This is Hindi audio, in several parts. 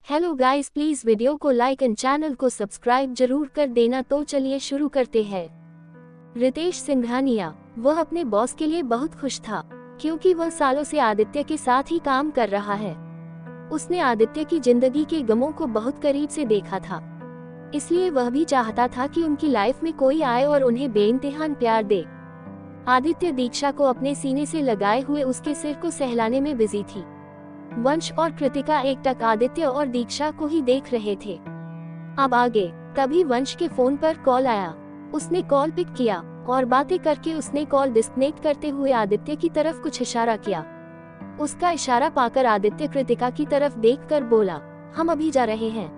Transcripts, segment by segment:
हेलो गाइस, प्लीज वीडियो को लाइक एंड चैनल को सब्सक्राइब जरूर कर देना। तो चलिए शुरू करते हैं। रितेश सिंघानिया वह अपने बॉस के लिए बहुत खुश था क्योंकि वह सालों से आदित्य के साथ ही काम कर रहा है। उसने आदित्य की जिंदगी के गमों को बहुत करीब से देखा था, इसलिए वह भी चाहता था कि उनकी लाइफ में कोई आए और उन्हें बेइंतहान प्यार दे। आदित्य दीक्षा को अपने सीने से लगाए हुए उसके सिर को सहलाने में बिजी थी। वंश और कृतिका एकटक आदित्य और दीक्षा को ही देख रहे थे। अब आगे तभी वंश के फोन पर कॉल आया। उसने कॉल पिक किया और बातें करके उसने कॉल डिस्कनेक्ट करते हुए आदित्य की तरफ कुछ इशारा किया। उसका इशारा पाकर आदित्य कृतिका की तरफ देखकर बोला, हम अभी जा रहे हैं,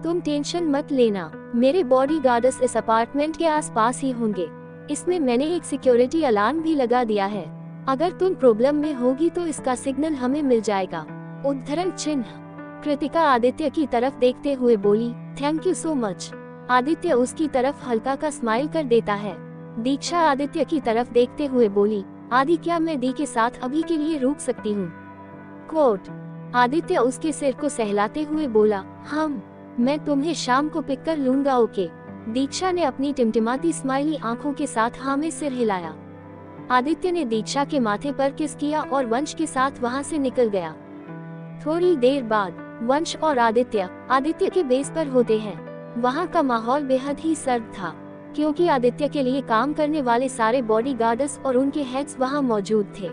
तुम टेंशन मत लेना, मेरे बॉडीगार्ड्स इस अपार्टमेंट के आसपास ही होंगे। इसमें मैंने एक सिक्योरिटी अलार्म भी लगा दिया है, अगर तुम प्रॉब्लम में होगी तो इसका सिग्नल हमें मिल जाएगा। उद्धरण चिन्ह। कृतिका आदित्य की तरफ देखते हुए बोली, thank you so much. Aditya उसकी तरफ हल्का का स्माइल कर देता है। दीक्षा आदित्य की तरफ देखते हुए बोली, आदि क्या मैं दी के साथ अभी के लिए रुक सकती हूँ? कोट। आदित्य उसके सिर को सहलाते हुए बोला, मैं तुम्हें शाम को पिक कर लूंगा, ओके। दीक्षा ने अपनी टिमटिमाती स्माइली आंखों के साथ हाँ में सिर हिलाया। आदित्य ने दीक्षा के माथे पर किस किया और वंश के साथ वहां से निकल गया। थोड़ी देर बाद वंश और आदित्य के बेस पर होते हैं। वहां का माहौल बेहद ही सर्द था क्योंकि आदित्य के लिए काम करने वाले सारे बॉडीगार्ड्स और उनके हेड्स वहां मौजूद थे।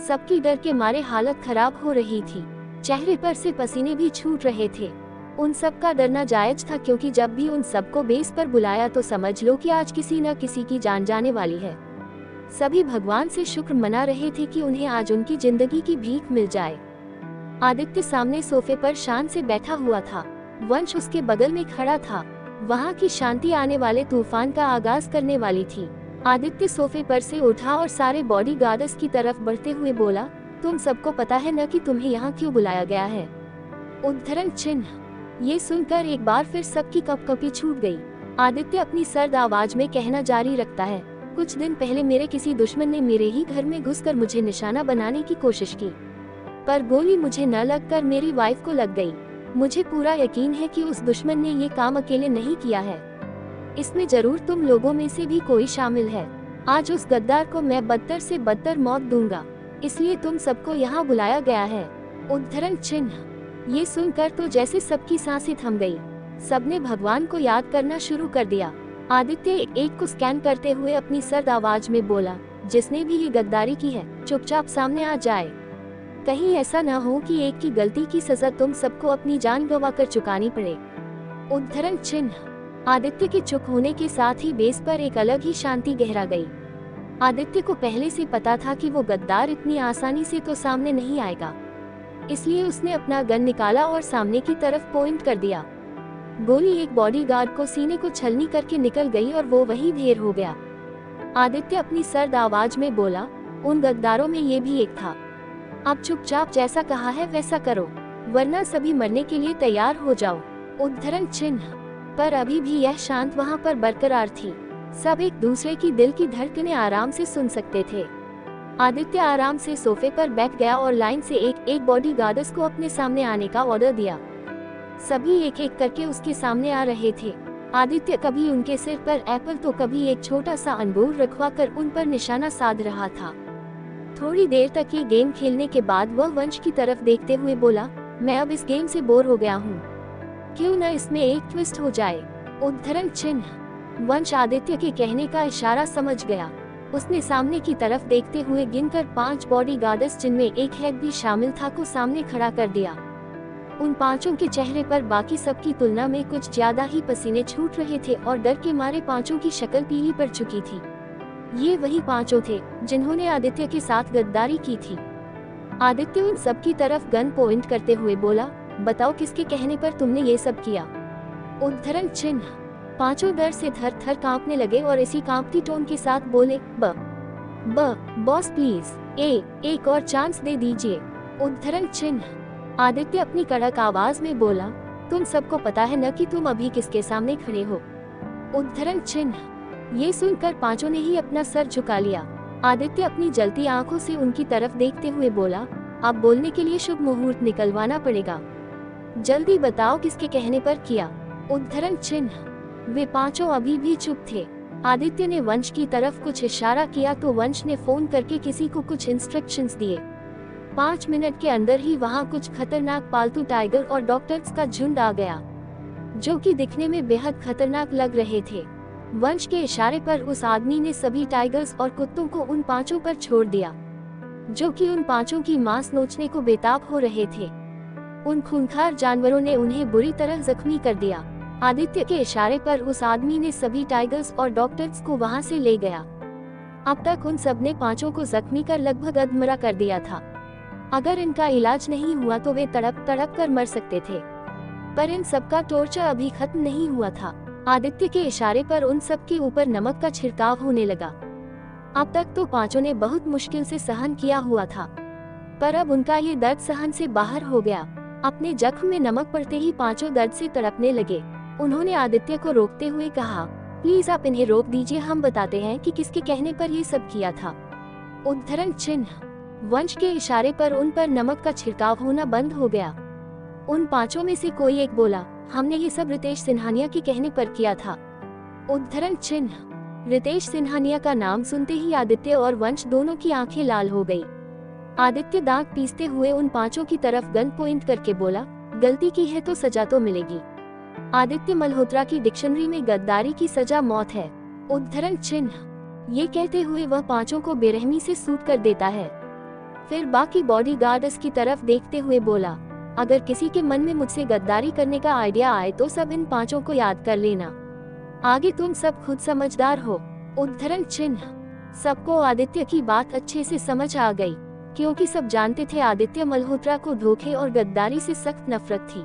सबकी डर के मारे हालत खराब हो रही थी, चेहरे पर से पसीने भी छूट रहे थे। उन सब का डरना जायज था क्योंकि जब भी उन सबको बेस पर बुलाया तो समझ लो कि आज किसी न किसी की जान जाने वाली है। सभी भगवान से शुक्र मना रहे थे कि उन्हें आज उनकी जिंदगी की भीख मिल जाए। आदित्य सामने सोफे पर शान से बैठा हुआ था। वंश उसके बगल में खड़ा था। वहां की शांति आने वाले तूफान का आगाज करने वाली थी। आदित्य सोफे पर से उठा और सारे बॉडीगार्ड्स की तरफ बढ़ते हुए बोला, तुम सबको पता है न कि तुम्हें यहाँ क्यों बुलाया गया है? उद्धरण चिन्ह। ये सुनकर एक बार फिर सबकी कपकपी छूट गई। आदित्य अपनी सर्द आवाज में कहना जारी रखता है, कुछ दिन पहले मेरे किसी दुश्मन ने मेरे ही घर में घुसकर मुझे निशाना बनाने की कोशिश की, पर गोली मुझे न लगकर मेरी वाइफ को लग गई। मुझे पूरा यकीन है कि उस दुश्मन ने ये काम अकेले नहीं किया है, इसमें जरूर तुम लोगों में से भी कोई शामिल है। आज उस गद्दार को मैं बदतर से बदतर मौत दूंगा, इसलिए तुम सबको यहाँ बुलाया गया है। उद्धरण चिन्ह। ये सुनकर तो जैसे सबकी सांसें थम गई। सबने भगवान को याद करना शुरू कर दिया। आदित्य एक को स्कैन करते हुए अपनी सर्द आवाज में बोला, जिसने भी ये गद्दारी की है चुपचाप सामने आ जाए। कहीं ऐसा न हो कि एक की गलती की सजा तुम सबको अपनी जान गंवाकर चुकानी पड़े। उद्धरण चिन्ह। आदित्य के चुप होने के साथ ही बेस पर एक अलग ही शांति गहरा गई। आदित्य को पहले से पता था कि वो गद्दार इतनी आसानी से तो सामने नहीं आएगा, इसलिए उसने अपना गन निकाला और सामने की तरफ पॉइंट कर दिया। गोली एक बॉडीगार्ड को सीने को छलनी करके निकल गई और वो वहीं ढेर हो गया। आदित्य अपनी सर्द आवाज में बोला, उन गद्दारों में ये भी एक था। अब चुपचाप जैसा कहा है वैसा करो, वरना सभी मरने के लिए तैयार हो जाओ। उद्धरण चिन्ह। पर अभी भी यह शांत वहां पर बरकरार थी। सब एक दूसरे की दिल की धड़कनें आराम से सुन सकते थे। आदित्य आराम से सोफे पर बैठ गया और लाइन से एक बॉडीगार्ड्स को अपने सामने आने का ऑर्डर दिया। सभी एक एक करके उसके सामने आ रहे थे। आदित्य कभी उनके सिर पर एप्पल तो कभी एक छोटा सा अंगूर रखवाकर उन पर निशाना साध रहा था। थोड़ी देर तक ये गेम खेलने के बाद वह वंश की तरफ देखते हुए बोला, मैं अब इस गेम से बोर हो गया हूँ, क्यों न इसमें एक ट्विस्ट हो जाए? उद्धरण चिन्ह। वंश आदित्य के कहने का इशारा समझ गया। उसने सामने की तरफ देखते हुए गिनकर 5 बॉडीगार्ड्स, जिनमें एक हेड भी शामिल था, को सामने खड़ा कर दिया। उन पांचों के चेहरे पर बाकी सबकी तुलना में कुछ ज्यादा ही पसीने छूट रहे थे और डर के मारे पांचों की शक्ल पीली पड़ चुकी थी। ये वही पांचों थे जिन्होंने आदित्य के साथ गद्दारी की थी। आदित्य उन सब की तरफ गन पॉइंट करते हुए बोला, बताओ किसके कहने पर तुमने ये सब किया? उद्धरण चिन्ह। पांचों डर से थर थर कांपने लगे और इसी कांपती टोन के साथ बोले, बॉस प्लीज एक और चांस दे दीजिए। उद्धरण चिन्ह। आदित्य अपनी कड़क आवाज में बोला, तुम सबको पता है न कि तुम अभी किसके सामने खड़े हो? उद्धरण चिन्ह। ये सुनकर पांचों ने ही अपना सर झुका लिया। आदित्य अपनी जलती आंखों से उनकी तरफ देखते हुए बोला, अब बोलने के लिए शुभ मुहूर्त निकलवाना पड़ेगा। जल्दी बताओ किसके कहने पर किया? उद्धरण चिन्ह। वे पांचों अभी भी चुप थे। आदित्य ने वंश की तरफ कुछ इशारा किया तो वंश ने फोन करके किसी को कुछ इंस्ट्रक्शंस दिए। 5 मिनट के अंदर ही वहां कुछ खतरनाक पालतू टाइगर और डॉक्टर्स का झुंड आ गया, जो कि दिखने में बेहद खतरनाक लग रहे थे। वंश के इशारे पर उस आदमी ने सभी टाइगर्स और कुत्तों को उन पांचों पर छोड़ दिया, जो कि उन पांचों की मांस नोचने को बेताब हो रहे थे। उन खूंखार जानवरों ने उन्हें बुरी तरह जख्मी कर दिया। आदित्य के इशारे पर उस आदमी ने सभी टाइगर्स और डॉक्टर्स को वहां से ले गया। अब तक उन सब ने पांचों को जख्मी कर लगभग अधमरा कर दिया था। अगर इनका इलाज नहीं हुआ तो वे तड़प तड़प कर मर सकते थे, पर इन सब का टॉर्चर अभी खत्म नहीं हुआ था। आदित्य के इशारे पर उन सब के ऊपर नमक का छिड़काव होने लगा। अब तक तो पांचों ने बहुत मुश्किल से सहन किया हुआ था, पर अब उनका ये दर्द सहन से बाहर हो गया। अपने जख्म में नमक पड़ते ही पांचों दर्द से तड़पने लगे। उन्होंने आदित्य को रोकते हुए कहा, प्लीज आप इन्हें रोक दीजिए, हम बताते हैं कि किसके कहने पर ये सब किया था। उद्धरण चिन्ह। वंश के इशारे पर उन पर नमक का छिड़काव होना बंद हो गया। उन पांचों में से कोई एक बोला, हमने ये सब रितेश सिंघानिया के कहने पर किया था। उद्धरण चिन्ह। रितेश सिंघानिया का नाम सुनते ही आदित्य और वंश दोनों की आंखें लाल हो गई। आदित्य दांत पीसते हुए उन पांचों की तरफ गन पॉइंट करके बोला, गलती की है तो सजा तो मिलेगी। आदित्य मल्होत्रा की डिक्शनरी में गद्दारी की सजा मौत है। उद्धरण चिन्ह। ये कहते हुए वह पांचों को बेरहमी से सूट कर देता है। फिर बाकी बॉडीगार्ड्स की तरफ देखते हुए बोला, अगर किसी के मन में मुझसे गद्दारी करने का आइडिया आए तो सब इन पांचों को याद कर लेना। आगे तुम सब खुद समझदार हो। उद्धरण चिन्ह। सबको आदित्य की बात अच्छे से समझ आ गई, क्योंकि सब जानते थे आदित्य मल्होत्रा को धोखे और गद्दारी से सख्त नफरत थी।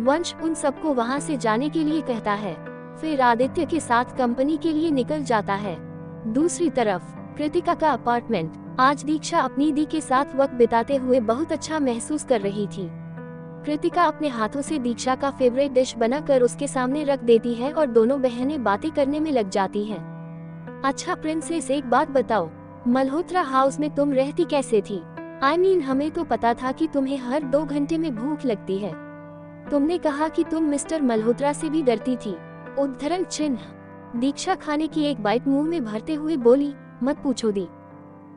वंश उन सबको वहां से जाने के लिए कहता है, फिर आदित्य के साथ कंपनी के लिए निकल जाता है। दूसरी तरफ कृतिका का अपार्टमेंट। आज दीक्षा अपनी दी के साथ वक्त बिताते हुए बहुत अच्छा महसूस कर रही थी। कृतिका अपने हाथों से दीक्षा का फेवरेट डिश बनाकर उसके सामने रख देती है और दोनों बहनें बातें करने में लग जाती हैं। अच्छा प्रिंसेस, एक बात बताओ, मल्होत्रा हाउस में तुम रहती कैसे थी? हमें तो पता था कि तुम्हें हर 2 घंटे में भूख लगती है। तुमने कहा कि तुम मिस्टर मल्होत्रा से भी डरती थी। उद्धरण चिन्ह। दीक्षा खाने की एक बाइट मुंह में भरते हुए बोली, मत पूछो दी,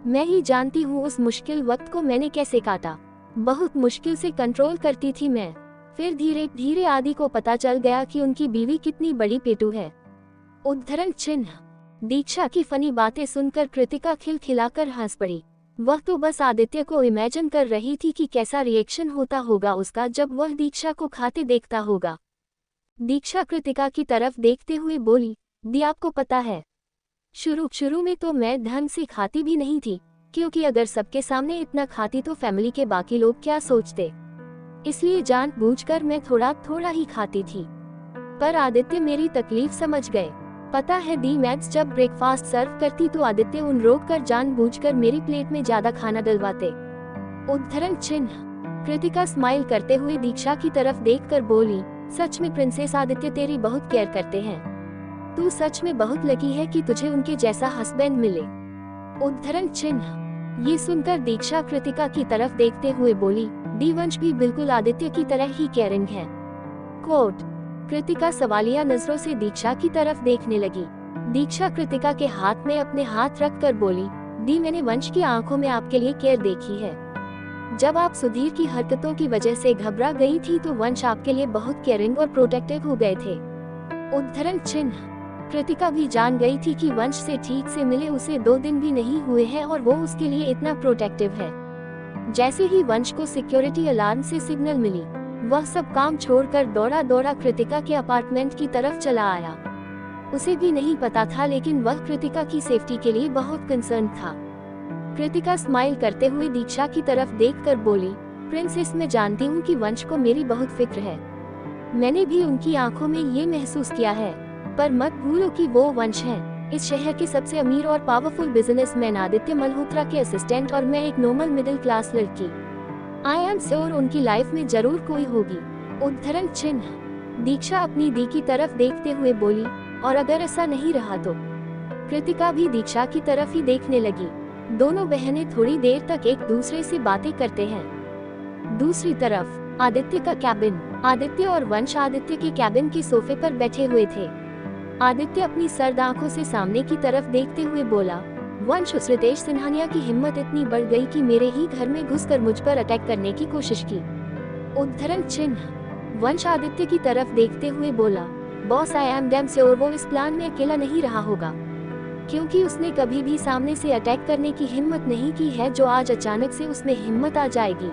मैं ही जानती हूँ उस मुश्किल वक्त को मैंने कैसे काटा। बहुत मुश्किल से कंट्रोल करती थी मैं। फिर धीरे धीरे आदि को पता चल गया कि उनकी बीवी कितनी बड़ी पेटू है। उद्धरण चिन्ह। दीक्षा की फनी बातें सुनकर कृतिका खिलखिलाकर हंस पड़ी। वह तो बस आदित्य को इमेजिन कर रही थी कि कैसा रिएक्शन होता होगा उसका जब वह दीक्षा को खाते देखता होगा। दीक्षा कृतिका की तरफ देखते हुए बोली, दी आपको पता है, शुरू में तो मैं ढंग से खाती भी नहीं थी, क्योंकि अगर सबके सामने इतना खाती तो फैमिली के बाकी लोग क्या सोचते, इसलिए जानबूझकर मैं थोड़ा थोड़ा ही खाती थी। पर आदित्य मेरी तकलीफ समझ गए। पता है दी, मैक्स जब ब्रेकफास्ट सर्व करती तो आदित्य उन रोककर जानबूझकर मेरी प्लेट में ज्यादा खाना डलवाते। उद्धरण चिन्ह। कृतिका स्माइल करते हुए दीक्षा की तरफ देखकर बोली, सच में प्रिंसेस, आदित्य तेरी बहुत केयर करते हैं। तू सच में बहुत लकी है कि तुझे उनके जैसा हस्बैंड मिले। उद्धरण चिन्ह। ये सुनकर दीक्षा कृतिका की तरफ देखते हुए बोली, दी वंश भी बिल्कुल आदित्य की तरह ही केयरिंग है। कोट। कृतिका सवालिया नजरों से दीक्षा की तरफ देखने लगी। दीक्षा कृतिका के हाथ में अपने हाथ रखकर बोली, दी मैंने वंश की आंखों में आपके लिए केयर देखी है। जब आप सुधीर की हरकतों की वजह से घबरा गई थी तो वंश आपके लिए बहुत केयरिंग और प्रोटेक्टिव हो गए थे। उद्धरण चिन्ह। कृतिका भी जान गई थी कि वंश से ठीक से मिले उसे 2 दिन भी नहीं हुए हैं और वो उसके लिए इतना प्रोटेक्टिव है। जैसे ही वंश को सिक्योरिटी अलार्म से सिग्नल मिली, वह सब काम छोड़कर दौड़ा दौड़ा कृतिका के अपार्टमेंट की तरफ चला आया। उसे भी नहीं पता था, लेकिन वह कृतिका की सेफ्टी के लिए बहुत कंसर्न था। कृतिका स्माइल करते हुए दीक्षा की तरफ देखकर बोली, प्रिंसेस, मैं जानती हूँ कि वंश को मेरी बहुत फिक्र है। मैंने भी उनकी आंखों में ये महसूस किया है, पर मत भूलो कि वो वंश है, इस शहर के सबसे अमीर और पावरफुल बिजनेसमैन आदित्य मल्होत्रा के असिस्टेंट, और मैं एक नॉर्मल मिडिल क्लास लड़की। आई एम श्योर उनकी लाइफ में जरूर कोई होगी। उद्धरण चिन्ह। दीक्षा अपनी दी की तरफ देखते हुए बोली, और अगर ऐसा नहीं रहा तो? कृतिका भी दीक्षा की तरफ ही देखने लगी। दोनों बहनें थोड़ी देर तक एक दूसरे से बातें करते हैं। दूसरी तरफ आदित्य का कैबिन। आदित्य और वंश आदित्य के कैबिन के सोफे पर बैठे हुए थे। आदित्य अपनी सर्द आंखों से सामने की तरफ देखते हुए बोला, वंश, उस रितेश सिंघानिया की हिम्मत इतनी बढ़ गई कि मेरे ही घर में घुसकर मुझ पर अटैक करने की कोशिश की। उद्धरण चिन्ह। वंश आदित्य की तरफ देखते हुए बोला, boss, I am damn sure वो इस प्लान में अकेला नहीं रहा होगा, क्योंकि उसने कभी भी सामने से अटैक करने की हिम्मत नहीं की है जो आज अचानक से उसमें हिम्मत आ जाएगी।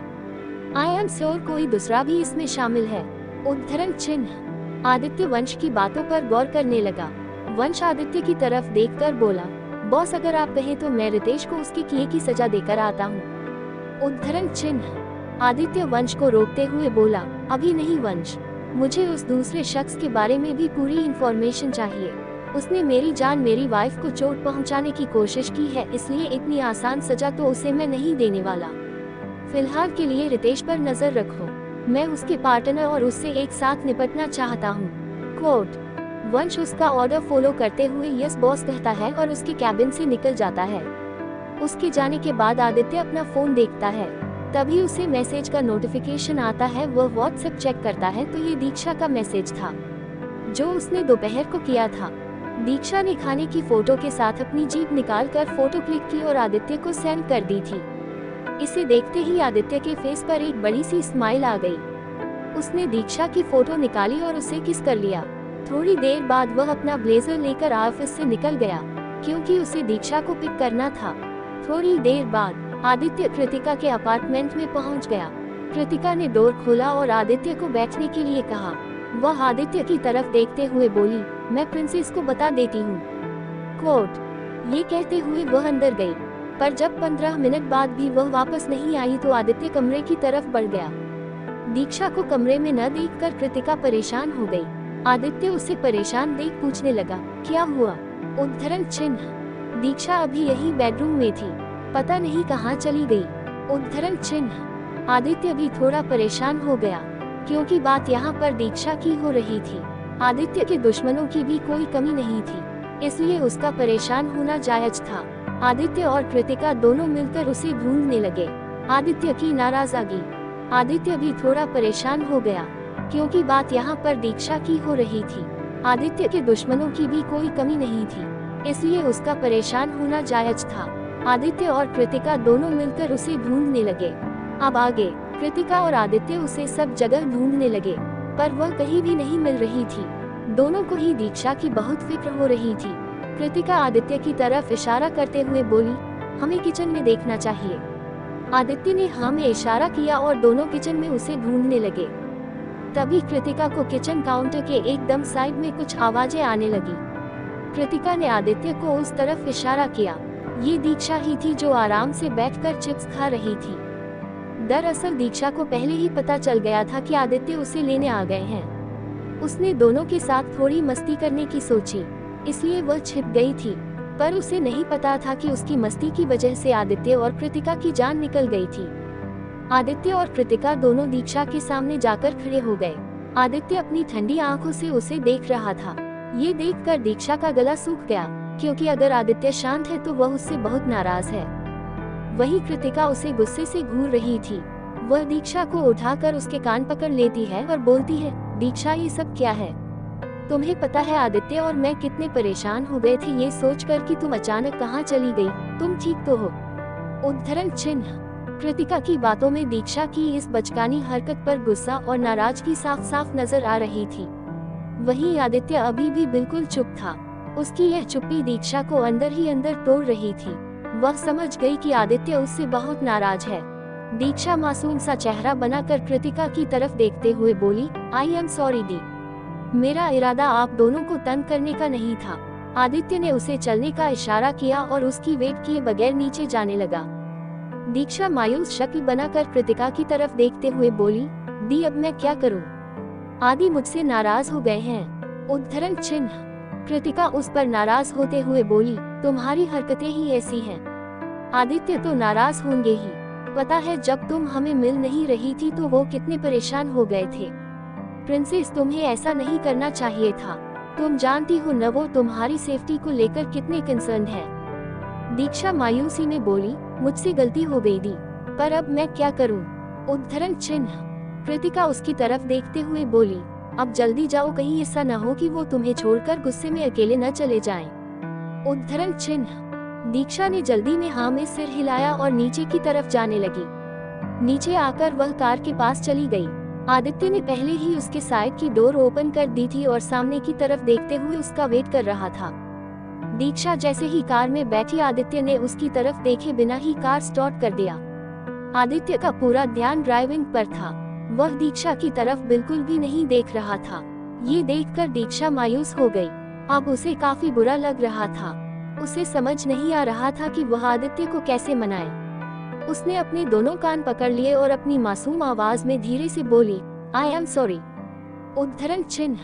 आई एम श्योर कोई दूसरा भी इसमें शामिल है। उद्धरण चिन्ह। आदित्य वंश की बातों पर गौर करने लगा। वंश आदित्य की तरफ देखकर बोला, बॉस, अगर आप कहें तो मैं रितेश को उसके किए की सजा देकर आता हूँ। उद्धरण चिन्ह। आदित्य वंश को रोकते हुए बोला, अभी नहीं वंश, मुझे उस दूसरे शख्स के बारे में भी पूरी इंफॉर्मेशन चाहिए। उसने मेरी जान, मेरी वाइफ को चोट पहुंचाने की कोशिश की है, इसलिए इतनी आसान सजा तो उसे मैं नहीं देने वाला। फिलहाल के लिए रितेश पर नजर रखो, मैं उसके पार्टनर और उससे एक साथ निपटना चाहता हूँ। कोट। वंश उसका ऑर्डर फॉलो करते हुए यस बॉस कहता है और उसके कैबिन से निकल जाता है। उसके जाने के बाद आदित्य अपना फोन देखता है, तभी उसे मैसेज का नोटिफिकेशन आता है। वह व्हाट्सएप चेक करता है तो ये दीक्षा का मैसेज था जो उसने दोपहर को किया था। दीक्षा ने खाने की फोटो के साथ अपनी जीप निकालकर फोटो क्लिक की और आदित्य को सेंड कर दी थी। इसे देखते ही आदित्य के फेस पर एक बड़ी सी स्माइल आ गई। उसने दीक्षा की फोटो निकाली और उसे किस कर लिया। थोड़ी देर बाद वह अपना ब्लेजर लेकर ऑफिस से निकल गया, क्योंकि उसे दीक्षा को पिक करना था। थोड़ी देर बाद आदित्य कृतिका के अपार्टमेंट में पहुंच गया। कृतिका ने डोर खोला और आदित्य को बैठने के लिए कहा। वह आदित्य की तरफ देखते हुए बोली, मैं प्रिंसेस को बता देती हूँ। कोट। ये कहते हुए वह अंदर गई, पर जब 15 मिनट बाद भी वह वापस नहीं आई तो आदित्य कमरे की तरफ बढ़ गया। दीक्षा को कमरे में न देखकर कृतिका परेशान हो गई। आदित्य उसे परेशान देख पूछने लगा, क्या हुआ? उद्धरण चिन्ह। दीक्षा अभी यही बेडरूम में थी, पता नहीं कहाँ चली गई। उद्धरण चिन्ह। आदित्य भी थोड़ा परेशान हो गया, क्योंकि बात यहाँ पर दीक्षा की हो रही थी। आदित्य के दुश्मनों की भी कोई कमी नहीं थी, इसलिए उसका परेशान होना जायज था। आदित्य और कृतिका दोनों मिलकर उसे ढूंढने लगे। आदित्य की नाराजगी। आदित्य भी थोड़ा परेशान हो गया, क्योंकि बात यहाँ पर दीक्षा की हो रही थी। आदित्य के दुश्मनों की भी कोई कमी नहीं थी, इसलिए उसका परेशान होना जायज था। आदित्य और कृतिका दोनों मिलकर उसे ढूंढने लगे। अब आगे कृतिका और आदित्य उसे सब जगह ढूंढने लगे, पर वह कहीं भी नहीं मिल रही थी। दोनों को ही दीक्षा की बहुत फिक्र हो रही थी। कृतिका आदित्य की तरफ इशारा करते हुए बोली, हमें किचन में देखना चाहिए। आदित्य ने हाँ में इशारा किया और दोनों किचन में उसे ढूंढने लगे। तभी कृतिका को किचन काउंटर के एकदम साइड में कुछ आवाजें आने लगी। कृतिका ने आदित्य को उस तरफ इशारा किया। ये दीक्षा ही थी जो आराम से बैठकर चिप्स खा रही थी। दरअसल दीक्षा को पहले ही पता चल गया था कि आदित्य उसे लेने आ गए हैं। उसने दोनों के साथ थोड़ी मस्ती करने की सोची, इसलिए वह छिप गई थी, पर उसे नहीं पता था कि उसकी मस्ती की वजह से आदित्य और कृतिका की जान निकल गई थी। आदित्य और कृतिका दोनों दीक्षा के सामने जाकर खड़े हो गए। आदित्य अपनी ठंडी आंखों से उसे देख रहा था। ये देखकर दीक्षा का गला सूख गया, क्योंकि अगर आदित्य शांत है तो वह उससे बहुत नाराज है। वही कृतिका उसे गुस्से से घूर रही थी। वह दीक्षा को उठाकर उसके कान पकड़ लेती है और बोलती है, दीक्षा, ये सब क्या है? तुम्हें पता है आदित्य और मैं कितने परेशान हो गए थे ये सोचकर कि तुम अचानक कहाँ चली गई। तुम ठीक तो हो? उद्धरण चिन्ह। कृतिका की बातों में दीक्षा की इस बचकानी हरकत पर गुस्सा और नाराजगी साफ साफ नजर आ रही थी। वहीं आदित्य अभी भी बिल्कुल चुप था। उसकी यह चुप्पी दीक्षा को अंदर ही अंदर तोड़ रही थी। वह समझ गई कि आदित्य उससे बहुत नाराज है। दीक्षा मासूम सा चेहरा बनाकर कृतिका की तरफ देखते हुए बोली, आई एम सॉरी दी, मेरा इरादा आप दोनों को तंग करने का नहीं था। आदित्य ने उसे चलने का इशारा किया और उसकी वेट किए बगैर नीचे जाने लगा। दीक्षा मायूस शक्ल बनाकर कृतिका की तरफ देखते हुए बोली, दी, अब मैं क्या करूं? आदि मुझसे नाराज हो गए हैं। उद्धरण चिन्ह। कृतिका उस पर नाराज होते हुए बोली, तुम्हारी हरकतें ही ऐसी हैं। आदित्य तो नाराज होंगे ही। पता है जब तुम हमें मिल नहीं रही थी तो वो कितने परेशान हो गए थे। प्रिंसेस, तुम्हें ऐसा नहीं करना चाहिए था। तुम जानती हो न वो तुम्हारी सेफ्टी को लेकर कितने कंसर्न है। दीक्षा मायूसी में बोली, मुझसे गलती हो गई दी, पर अब मैं क्या करूं? उद्धरण चिन्ह। कृतिका उसकी तरफ देखते हुए बोली, अब जल्दी जाओ, कहीं ऐसा न हो कि वो तुम्हें छोड़कर गुस्से में अकेले न चले जाएं। उद्धरण चिन्ह। दीक्षा ने जल्दी में हाँ में सिर हिलाया और नीचे की तरफ जाने लगी। नीचे आकर वह कार के पास चली गई। आदित्य ने पहले ही उसके साइड की डोर ओपन कर दी थी और सामने की तरफ देखते हुए उसका वेट कर रहा था। दीक्षा जैसे ही कार में बैठी, आदित्य ने उसकी तरफ देखे बिना ही कार स्टार्ट कर दिया। आदित्य का पूरा ध्यान ड्राइविंग पर था। वह दीक्षा की तरफ बिल्कुल भी नहीं देख रहा था। ये देखकर दीक्षा मायूस हो गई। अब उसे काफी बुरा लग रहा था। उसे समझ नहीं आ रहा था कि वह आदित्य को कैसे मनाए। उसने अपने दोनों कान पकड़ लिए और अपनी मासूम आवाज में धीरे से बोली, आई एम सॉरी। उद्धरण चिन्ह।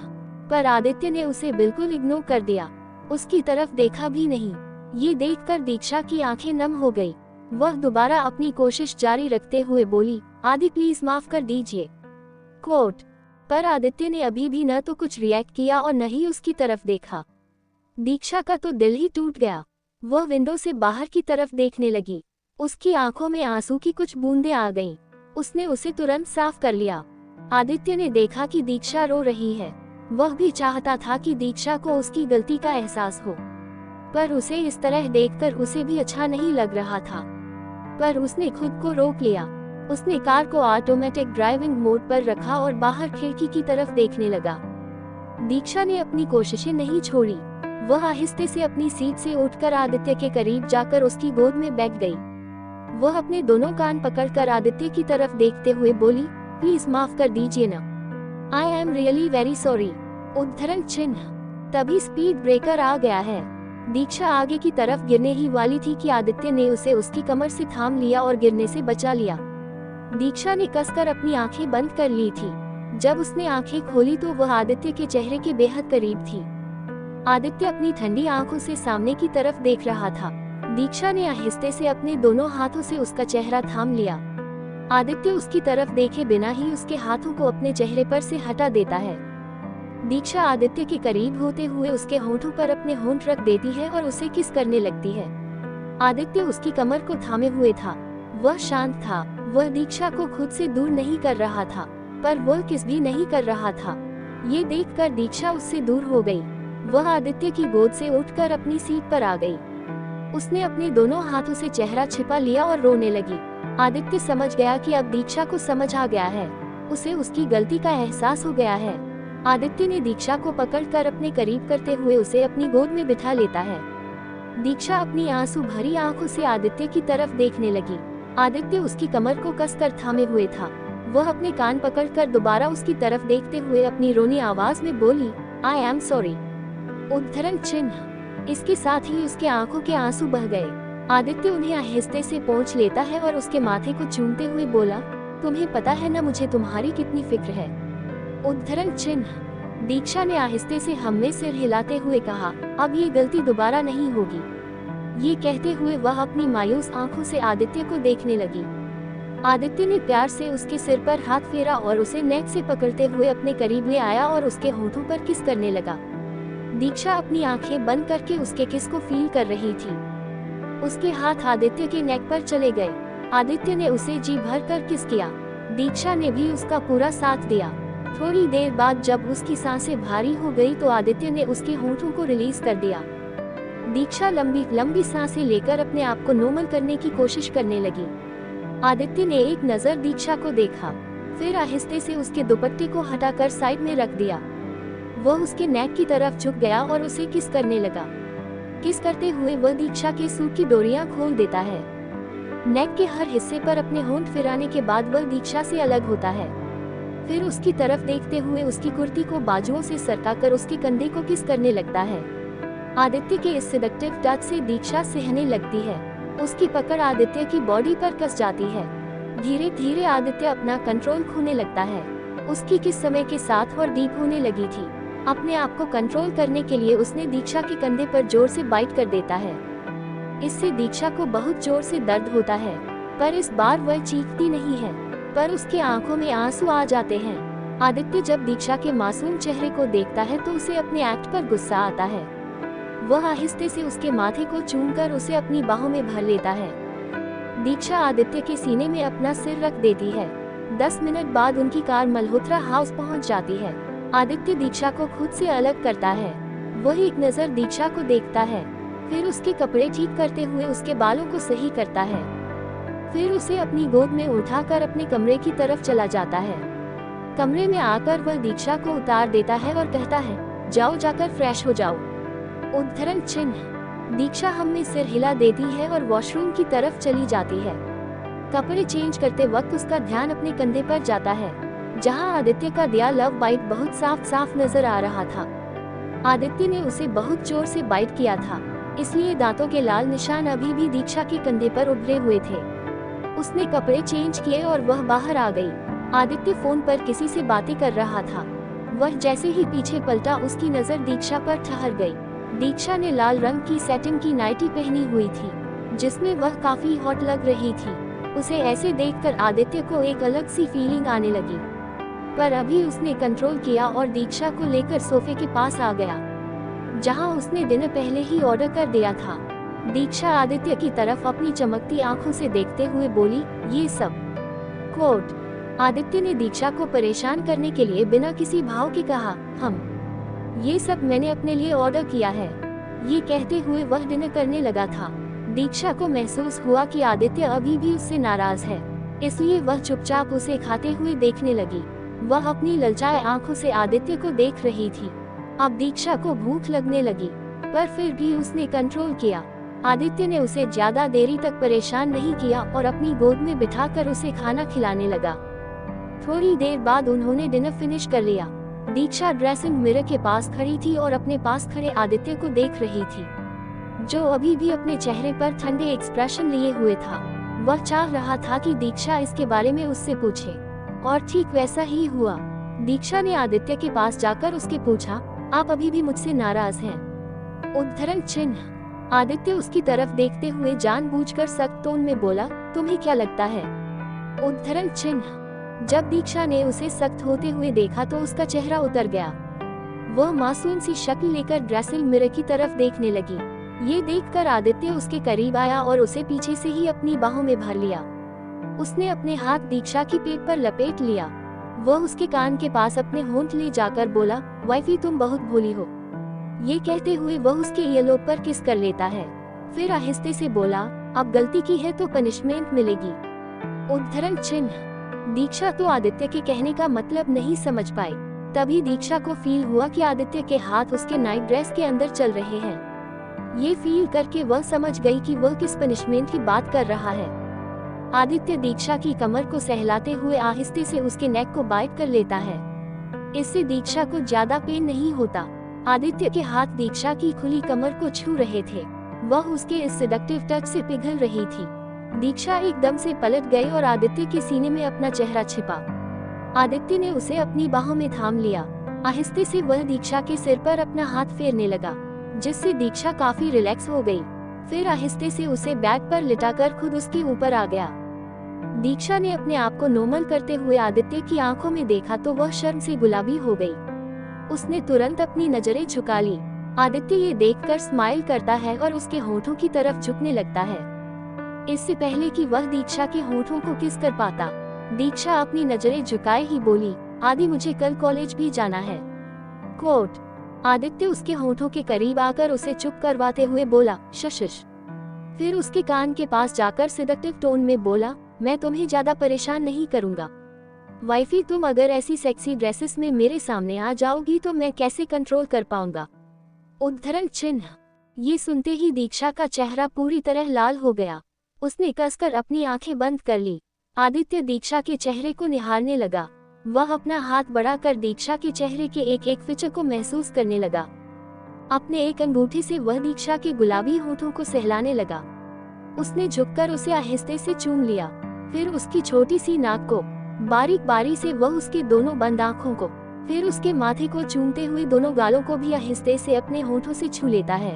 पर आदित्य ने उसे बिल्कुल इग्नोर कर दिया, उसकी तरफ देखा भी नहीं। ये देखकर दीक्षा की आंखें नम हो गई। वह दोबारा अपनी कोशिश जारी रखते हुए बोली, आदि प्लीज माफ कर दीजिए। कोट। पर आदित्य ने अभी भी न तो कुछ रिएक्ट किया और न ही उसकी तरफ देखा। दीक्षा का तो दिल ही टूट गया। वह विंडो से बाहर की तरफ देखने लगी। उसकी आंखों में आंसू की कुछ बूंदें आ गईं। उसने उसे तुरंत साफ कर लिया। आदित्य ने देखा कि दीक्षा रो रही है। वह भी चाहता था कि दीक्षा को उसकी गलती का एहसास हो, पर उसे इस तरह देखकर उसे भी अच्छा नहीं लग रहा था। पर उसने खुद को रोक लिया। उसने कार को ऑटोमेटिक ड्राइविंग मोड पर रखा और बाहर खिड़की की तरफ देखने लगा। दीक्षा ने अपनी कोशिशें नहीं छोड़ी। वह आहिस्ते से अपनी सीट से उठकर आदित्य के करीब जाकर उसकी गोद में बैठ गई। वह अपने दोनों कान पकड़कर आदित्य की तरफ देखते हुए बोली, प्लीज माफ कर दीजिए ना, I am really very sorry. उद्धरण चिन्ह। तभी स्पीड ब्रेकर आ गया है। दीक्षा आगे की तरफ गिरने ही वाली थी कि आदित्य ने उसे उसकी कमर से थाम लिया और गिरने से बचा लिया। दीक्षा ने कसकर अपनी आंखें बंद कर ली थी। जब उसने आंखें खोली तो वह आदित्य के चेहरे के बेहद करीब थी। आदित्य अपनी ठंडी आंखों से सामने की तरफ देख रहा था। दीक्षा ने आहिस्ते से अपने दोनों हाथों से उसका चेहरा थाम लिया। आदित्य उसकी तरफ देखे बिना ही उसके हाथों को अपने चेहरे पर से हटा देता है। दीक्षा आदित्य के करीब होते हुए उसके होंठों पर अपने होंठ रख देती है और उसे किस करने लगती है। आदित्य उसकी कमर को थामे हुए था। वह शांत था। वह दीक्षा को खुद से दूर नहीं कर रहा था, पर वह किस भी नहीं कर रहा था। ये देखकर दीक्षा उससे दूर हो गई। वह आदित्य की गोद से उठकर अपनी सीट पर आ गई। उसने अपने दोनों हाथों से चेहरा छिपा लिया और रोने लगी। आदित्य समझ गया कि अब दीक्षा को समझ आ गया है। उसे उसकी गलती का एहसास हो गया है। आदित्य ने दीक्षा को पकड़कर अपने करीब करते हुए उसे अपनी गोद में बिठा लेता है। दीक्षा अपनी आंसू भरी आंखों से आदित्य की तरफ देखने लगी। आदित्य उसकी कमर को कसकर थामे हुए था। वह अपने कान पकड़कर दोबारा उसकी तरफ देखते हुए अपनी रोनी आवाज में बोली, आई एम सॉरी। उद्धरण चिन्ह। इसके साथ ही उसके आंखों के आंसू बह गए। आदित्य उन्हें आहिस्ते से पोंछ लेता है और उसके माथे को चूमते हुए बोला, तुम्हें पता है ना मुझे तुम्हारी कितनी फिक्र है। उद्धरण चिन्ह। दीक्षा ने आहिस्ते से हम में सिर हिलाते हुए कहा, अब ये गलती दोबारा नहीं होगी। ये कहते हुए वह अपनी मायूस आंखों से आदित्य को देखने लगी। आदित्य ने प्यार से उसके सिर पर हाथ फेरा और उसे नेक से पकड़ते हुए अपने करीब ले आया और उसके होठों पर किस करने लगा। दीक्षा अपनी आंखें बंद करके उसके किस को फील कर रही थी। उसके हाथ आदित्य के नेक पर चले गए। आदित्य ने उसे जी भर कर किस किया। दीक्षा ने भी उसका पूरा साथ दिया। थोड़ी देर बाद जब उसकी सांसें भारी हो गई तो आदित्य ने उसके होठों को रिलीज कर दिया। दीक्षा लंबी लंबी सांसें लेकर अपने आप को नॉर्मल करने की कोशिश करने लगी। आदित्य ने एक नजर दीक्षा को देखा, फिर आहिस्ते से उसके दुपट्टे को हटाकर साइड में रख दिया। वह उसके नेक की तरफ झुक गया और उसे किस करने लगा। किस करते हुए वह दीक्षा के सूट की डोरियां खोल देता है। नेक के हर हिस्से पर अपने होंठ फिराने के बाद वह दीक्षा से अलग होता है। फिर उसकी तरफ देखते हुए उसकी कुर्ती को बाजुओं से सरकाकर उसके कंधे को किस करने लगता है। आदित्य के इस सेडक्टिव टच से दीक्षा सहने लगती है। उसकी पकड़ आदित्य की बॉडी पर कस जाती है। धीरे धीरे आदित्य अपना कंट्रोल खोने लगता है। उसकी किस समय के साथ और डीप होने लगी थी। अपने आप को कंट्रोल करने के लिए उसने दीक्षा के कंधे पर जोर से बाइट कर देता है। इससे दीक्षा को बहुत जोर से दर्द होता है, पर इस बार वह चीखती नहीं है, पर उसकी आंखों में आंसू आ जाते हैं। आदित्य जब दीक्षा के मासूम चेहरे को देखता है तो उसे अपने एक्ट पर गुस्सा आता है। वह आहिस्ते से उसके माथे को चूमकर उसे अपनी बाहों में भर लेता है। दीक्षा आदित्य के सीने में अपना सिर रख देती है। 10 मिनट बाद उनकी कार मल्होत्रा हाउस पहुंच जाती है। आदित्य दीक्षा को खुद से अलग करता है। वह एक नज़र दीक्षा को देखता है, फिर उसके कपड़े ठीक करते हुए उसके बालों को सही करता है, फिर उसे अपनी गोद में उठाकर अपने कमरे की तरफ चला जाता है। कमरे में आकर वह दीक्षा को उतार देता है और कहता है, जाओ जाकर फ्रेश हो जाओ। उद्धरण चिन्ह। दीक्षा हम में सिर हिला देती है और वॉशरूम की तरफ चली जाती है। कपड़े चेंज करते वक्त उसका ध्यान अपने कंधे पर जाता है, जहां आदित्य का दिया लव बाइट बहुत साफ साफ नजर आ रहा था। आदित्य ने उसे बहुत जोर से बाइट किया था, इसलिए दांतों के लाल निशान अभी भी दीक्षा के कंधे पर उभरे हुए थे। उसने कपड़े चेंज किए और वह बाहर आ गई। आदित्य फोन पर किसी से बातें कर रहा था। वह जैसे ही पीछे पलटा, उसकी नजर दीक्षा पर ठहर गई। दीक्षा ने लाल रंग की सैटिन की नाइटी पहनी हुई थी, जिसमें वह काफी हॉट लग रही थी। उसे ऐसे देखकर आदित्य को एक अलग सी फीलिंग आने लगी, पर अभी उसने कंट्रोल किया और दीक्षा को लेकर सोफे के पास आ गया, जहां उसने डिनर पहले ही ऑर्डर कर दिया था। दीक्षा आदित्य की तरफ अपनी चमकती आंखों से देखते हुए बोली, ये सब कोट। आदित्य ने दीक्षा को परेशान करने के लिए बिना किसी भाव के कहा, ये सब मैंने अपने लिए ऑर्डर किया है। ये कहते हुए वह डिनर करने लगा था। दीक्षा को महसूस हुआ कि आदित्य अभी भी उससे नाराज है, इसलिए वह चुपचाप उसे खाते हुए देखने लगी। वह अपनी ललचाए आंखों से आदित्य को देख रही थी। अब दीक्षा को भूख लगने लगी, पर फिर भी उसने कंट्रोल किया। आदित्य ने उसे ज्यादा देरी तक परेशान नहीं किया और अपनी गोद में बिठाकर उसे खाना खिलाने लगा। थोड़ी देर बाद उन्होंने डिनर फिनिश कर लिया। दीक्षा ड्रेसिंग मिरर के पास खड़ी थी और अपने पास खड़े आदित्य को देख रही थी, जो अभी भी अपने चेहरे पर ठंडे एक्सप्रेशन लिए हुए था। वह चाह रहा था कि दीक्षा इसके बारे में उससे पूछे, और ठीक वैसा ही हुआ। दीक्षा ने आदित्य के पास जाकर उसके पूछा, आप अभी भी मुझसे नाराज हैं? उद्धरण चिन्ह। आदित्य उसकी तरफ देखते हुए जानबूझकर सख्त टोन में बोला, तुम्हें क्या लगता है? उद्धरण चिन्ह। जब दीक्षा ने उसे सख्त होते हुए देखा तो उसका चेहरा उतर गया। वह मासूम सी शक्ल लेकर ड्रेसिंग मिरर की तरफ देखने लगी। ये देखकर आदित्य उसके करीब आया और उसे पीछे से ही अपनी बाहों में भर लिया। उसने अपने हाथ दीक्षा की पीठ पर लपेट लिया। वह उसके कान के पास अपने होंठ ले जाकर बोला, वाइफी तुम बहुत भोली हो। ये कहते हुए वह उसके ईयरलोब पर किस कर लेता है, फिर आहिस्ते से बोला, अब गलती की है तो पनिशमेंट मिलेगी। उद्धरण चिन्ह। दीक्षा तो आदित्य के कहने का मतलब नहीं समझ पाई। तभी दीक्षा को फील हुआ कि आदित्य के हाथ उसके नाइट ड्रेस के अंदर चल रहे हैं। ये फील करके वह समझ गई कि वह किस पनिशमेंट की बात कर रहा है। आदित्य दीक्षा की कमर को सहलाते हुए आहिस्ते से उसके नेक को बाइट कर लेता है। इससे दीक्षा को ज्यादा पेन नहीं होता। आदित्य के हाथ दीक्षा की खुली कमर को छू रहे थे। वह उसके इस सेडक्टिव टच से पिघल रही थी। दीक्षा एकदम से पलट गई और आदित्य के सीने में अपना चेहरा छिपा। आदित्य ने उसे अपनी बाहों में थाम लिया। आहिस्ते से वह दीक्षा के सिर पर अपना हाथ फेरने लगा, जिससे दीक्षा काफी रिलैक्स हो गई। फिर आहिस्ते से उसे बेड पर लिटाकर खुद उसके ऊपर आ गया। दीक्षा ने अपने आप को नॉर्मल करते हुए आदित्य की आंखों में देखा तो वह शर्म से गुलाबी हो गई। उसने तुरंत अपनी नजरें झुका ली। आदित्य ये देखकर स्माइल करता है और उसके होठों की तरफ झुकने लगता है, इससे पहले कि वह दीक्षा के होठों को किस कर पाता। दीक्षा अपनी नजरें झुकाए ही बोली, आदि मुझे कल कॉलेज भी जाना है। कोट। आदित्य उसके होठों के करीब आकर उसे चुप करवाते हुए बोला, शश। फिर उसके कान के पास जाकर सिडक्टिव टोन में बोला, मैं तुम्हें ज्यादा परेशान नहीं करूंगा। वाइफी तुम अगर ऐसी सेक्सी ड्रेसेस में मेरे सामने आ जाओगी तो मैं कैसे कंट्रोल कर पाऊंगा। उद्धरण चिन्ह। ये सुनते ही दीक्षा का चेहरा पूरी तरह लाल हो गया। उसने कसकर अपनी आंखें बंद कर ली। आदित्य दीक्षा के चेहरे को निहारने लगा। वह अपना हाथ बढ़ाकर दीक्षा के चेहरे के एक एक फीचर को महसूस करने लगा। अपने एक अंगूठे से वह दीक्षा के गुलाबी होठों को सहलाने लगा। उसने झुककर उसे आहिस्ते से चूम लिया। फिर उसकी छोटी सी नाक को बारीक बारी से वह उसके दोनों बंद आंखों को, फिर उसके माथे को चूमते हुए दोनों गालों को भी आहिस्ते से अपने होठों से छू लेता है।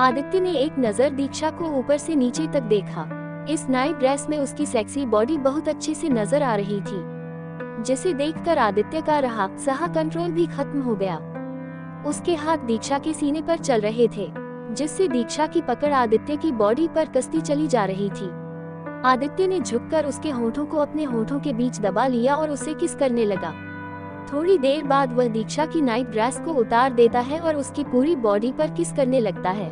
आदित्य ने एक नजर दीक्षा को ऊपर से नीचे तक देखा। इस नाइट ड्रेस में उसकी सेक्सी बॉडी बहुत अच्छे से नजर आ रही थी, जिसे देखकर आदित्य का रहा सहा कंट्रोल भी खत्म हो गया। उसके हाथ दीक्षा के सीने पर चल रहे थे, जिससे दीक्षा की पकड़ आदित्य की बॉडी पर कसती चली जा रही थी। आदित्य ने झुककर उसके होठों को अपने होठों के बीच दबा लिया और उसे किस करने लगा। थोड़ी देर बाद वह दीक्षा की नाइट ड्रेस को उतार देता है और उसकी पूरी बॉडी पर किस करने लगता है।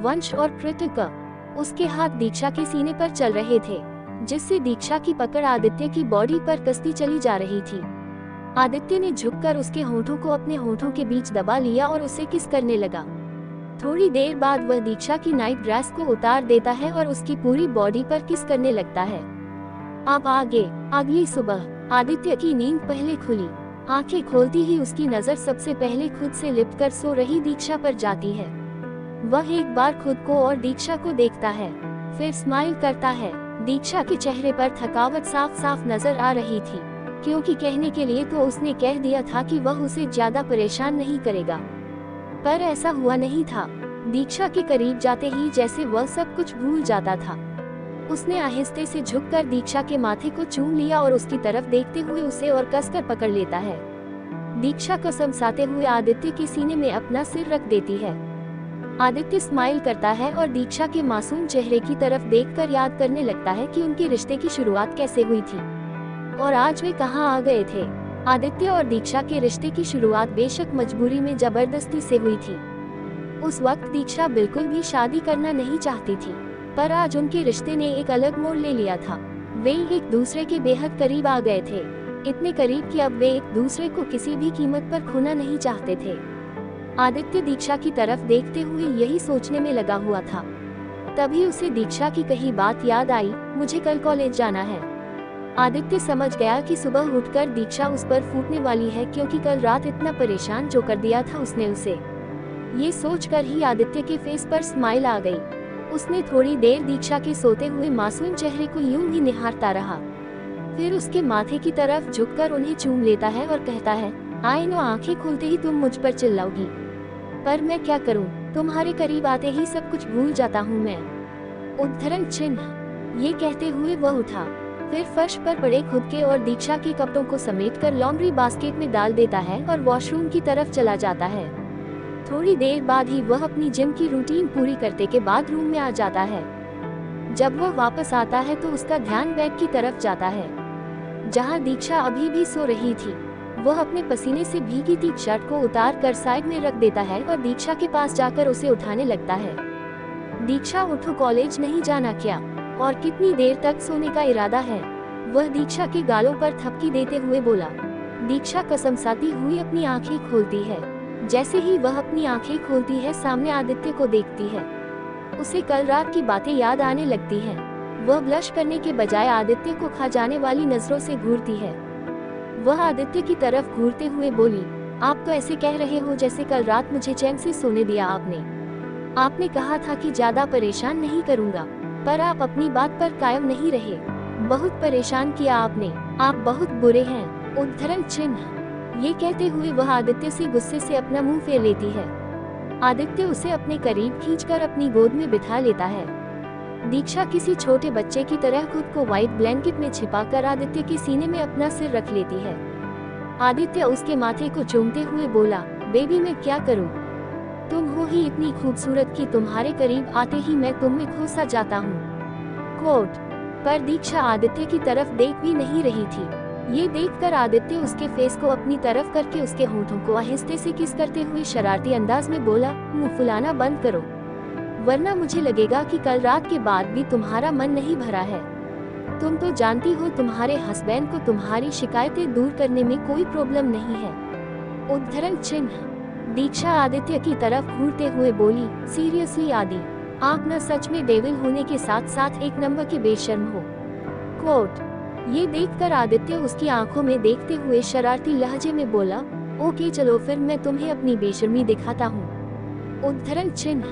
वंश और कृतिका उसके हाथ दीक्षा के सीने पर चल रहे थे, जिससे दीक्षा की पकड़ आदित्य की बॉडी पर कसती चली जा रही थी। आदित्य ने झुककर उसके होठों को अपने होठों के बीच दबा लिया और उसे किस करने लगा। थोड़ी देर बाद वह दीक्षा की नाइट ड्रेस को उतार देता है और उसकी पूरी बॉडी पर किस करने लगता है। अब आगे। अगली सुबह आदित्य की नींद पहले खुली। आंखें खोलती ही उसकी नजर सबसे पहले खुद से लिपटकर सो रही दीक्षा पर जाती है। वह एक बार खुद को और दीक्षा को देखता है, फिर स्माइल करता है। दीक्षा के चेहरे पर थकावट साफ साफ नजर आ रही थी, क्योंकि कहने के लिए तो उसने कह दिया था कि वह उसे ज्यादा परेशान नहीं करेगा, पर ऐसा हुआ नहीं था। दीक्षा के करीब जाते ही जैसे वह सब कुछ भूल जाता था। उसने आहिस्ते से झुककर दीक्षा के माथे को चूम लिया और उसकी तरफ देखते हुए उसे और कसकर पकड़ लेता है। दीक्षा कसमसाते हुए आदित्य के सीने में अपना सिर रख देती है। आदित्य स्माइल करता है और दीक्षा के मासूम चेहरे की तरफ देखकर याद करने लगता है कि उनके रिश्ते की शुरुआत कैसे हुई थी और आज वे कहाँ आ गए थे। आदित्य और दीक्षा के रिश्ते की शुरुआत बेशक मजबूरी में जबरदस्ती से हुई थी। उस वक्त दीक्षा बिल्कुल भी शादी करना नहीं चाहती थी, पर आज उनके रिश्ते ने एक अलग मोड़ ले लिया था। वे एक दूसरे के बेहद करीब आ गए थे, इतने करीब कि अब वे एक दूसरे को किसी भी कीमत पर खोना नहीं चाहते थे। आदित्य दीक्षा की तरफ देखते हुए यही सोचने में लगा हुआ था। तभी उसे दीक्षा की कही बात याद आई, मुझे कल कॉलेज जाना है। आदित्य समझ गया कि सुबह उठकर दीक्षा उस पर फूटने वाली है, क्योंकि कल रात इतना परेशान जो कर दिया था उसने उसे। ये सोचकर ही आदित्य के फेस पर स्माइल आ गई। उसने थोड़ी देर दीक्षा के सोते हुए मासूम चेहरे को यूं ही निहारता रहा, फिर उसके माथे की तरफ झुककर उन्हें चूम लेता है और कहता है, आई नो आंखें खुलते ही तुम मुझ पर चिल्लाओगी, पर मैं क्या करूं, तुम्हारे करीब आते ही सब कुछ भूल जाता हूं मैं। उद्धरण चिन्ह। ये कहते हुए वह उठा, फिर फर्श पर पड़े खुद के और दीक्षा के कपड़ों को समेटकर लॉन्ड्री बास्केट में डाल देता है और वॉशरूम की तरफ चला जाता है। थोड़ी देर बाद ही वह अपनी जिम की रूटीन पूरी करने के बाद रूम में आ जाता है। जब वह वापस आता है तो उसका ध्यान बेड की तरफ जाता है, जहां दीक्षा अभी भी सो रही थी। वह अपने पसीने से भीगी थी शर्ट को उतार कर साइड में रख देता है और दीक्षा के पास जाकर उसे उठाने लगता है। दीक्षा उठो, कॉलेज नहीं जाना क्या, और कितनी देर तक सोने का इरादा है? वह दीक्षा के गालों पर थपकी देते हुए बोला। दीक्षा कसमसाती हुई अपनी आंखें खोलती है। जैसे ही वह अपनी आंखें खोलती है, सामने आदित्य को देखती है। उसे कल रात की बातें याद आने लगती हैं। वह ब्लश करने के बजाय आदित्य को खा जाने वाली नजरों से घूरती है। वह आदित्य की तरफ घूरते हुए बोली, आप तो ऐसे कह रहे हो जैसे कल रात मुझे चैन से सोने दिया आपने कहा था कि ज्यादा परेशान नहीं करूंगा, पर आप अपनी बात पर कायम नहीं रहे। बहुत परेशान किया आपने, आप बहुत बुरे हैं। उद्धरण चिन्ह। ये कहते हुए वह आदित्य से गुस्से से अपना मुंह फेर लेती है। आदित्य उसे अपने करीब खींचकर अपनी गोद में बिठा लेता है। दीक्षा किसी छोटे बच्चे की तरह खुद को व्हाइट ब्लैंकेट में छिपाकर आदित्य के सीने में अपना सिर रख लेती है। आदित्य उसके माथे को चूमते हुए बोला, बेबी मैं क्या करूं? तुम हो ही इतनी खूबसूरत कि तुम्हारे करीब आते ही मैं तुम में खो सा जाता हूँ। कोट। पर दीक्षा आदित्य की तरफ देख भी नहीं रही थी। ये देखकर आदित्य उसके फेस को अपनी तरफ करके उसके होठों को आहिस्ते से किस करते हुए शरारती अंदाज में बोला, मुंह फुलाना बंद करो, वरना मुझे लगेगा कि कल रात के बाद भी तुम्हारा मन नहीं भरा है। तुम तो जानती हो तुम्हारे हस्बैंड को तुम्हारी शिकायतें दूर करने में कोई प्रॉब्लम नहीं है। उद्धरण चिन्ह। दीक्षा आदित्य की तरफ घूरते हुए बोली, सीरियसली आदि, आप न सच में डेविल होने के साथ साथ एक नंबर के बेशर्म हो। कोट। ये देखकर आदित्य उसकी आंखों में देखते हुए शरारती लहजे में बोला, ओके चलो फिर मैं तुम्हें अपनी बेशर्मी दिखाता हूँ। उद्धरण चिन्ह।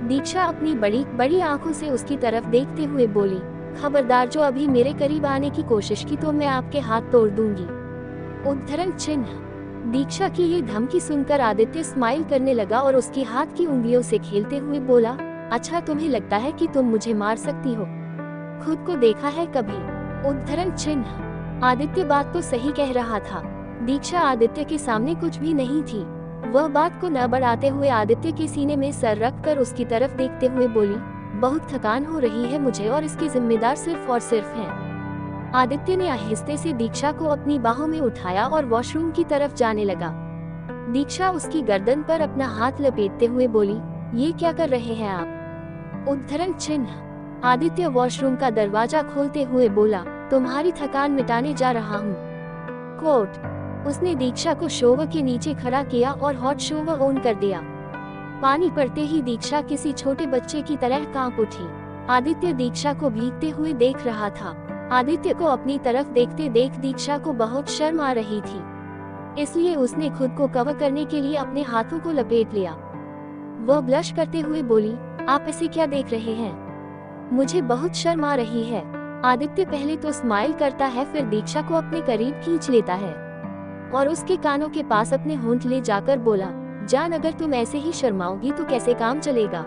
दीक्षा अपनी बड़ी बड़ी आंखों से उसकी तरफ देखते हुए बोली, खबरदार जो अभी मेरे करीब आने की कोशिश की तो मैं आपके हाथ तोड़ दूंगी। उद्धरण चिन्ह। दीक्षा की ये धमकी सुनकर आदित्य स्माइल करने लगा और उसकी हाथ की उंगलियों से खेलते हुए बोला, अच्छा तुम्हें लगता है कि तुम मुझे मार सकती हो? खुद को देखा है कभी? उद्धरण चिन्ह। आदित्य बात तो सही कह रहा था। दीक्षा आदित्य के सामने कुछ भी नहीं थी। वह बात को न बढ़ाते हुए आदित्य के सीने में सर रखकर उसकी तरफ देखते हुए बोली, बहुत थकान हो रही है मुझे और इसके जिम्मेदार सिर्फ और सिर्फ हैं। आदित्य ने आहिस्ते से दीक्षा को अपनी बाहों में उठाया और वॉशरूम की तरफ जाने लगा। दीक्षा उसकी गर्दन पर अपना हाथ लपेटते हुए बोली, ये क्या कर रहे हैं आप? उद्धरण चिन्ह। आदित्य वॉशरूम का दरवाजा खोलते हुए बोला, तुम्हारी थकान मिटाने जा रहा हूँ। कोट। उसने दीक्षा को शोवर के नीचे खड़ा किया और हॉट शोवर ऑन कर दिया। पानी पड़ते ही दीक्षा किसी छोटे बच्चे की तरह कांप उठी। आदित्य दीक्षा को भीगते हुए देख रहा था। आदित्य को अपनी तरफ देखते देख दीक्षा को बहुत शर्म आ रही थी, इसलिए उसने खुद को कवर करने के लिए अपने हाथों को लपेट लिया। वह ब्लश करते हुए बोली, आप ऐसे क्या देख रहे हैं? मुझे बहुत शर्म आ रही है। आदित्य पहले तो स्माइल करता है, फिर दीक्षा को अपने करीब खींच लेता है और उसके कानों के पास अपने होंठ ले जाकर बोला, जान, अगर तुम ऐसे ही शर्माओगी तो कैसे काम चलेगा?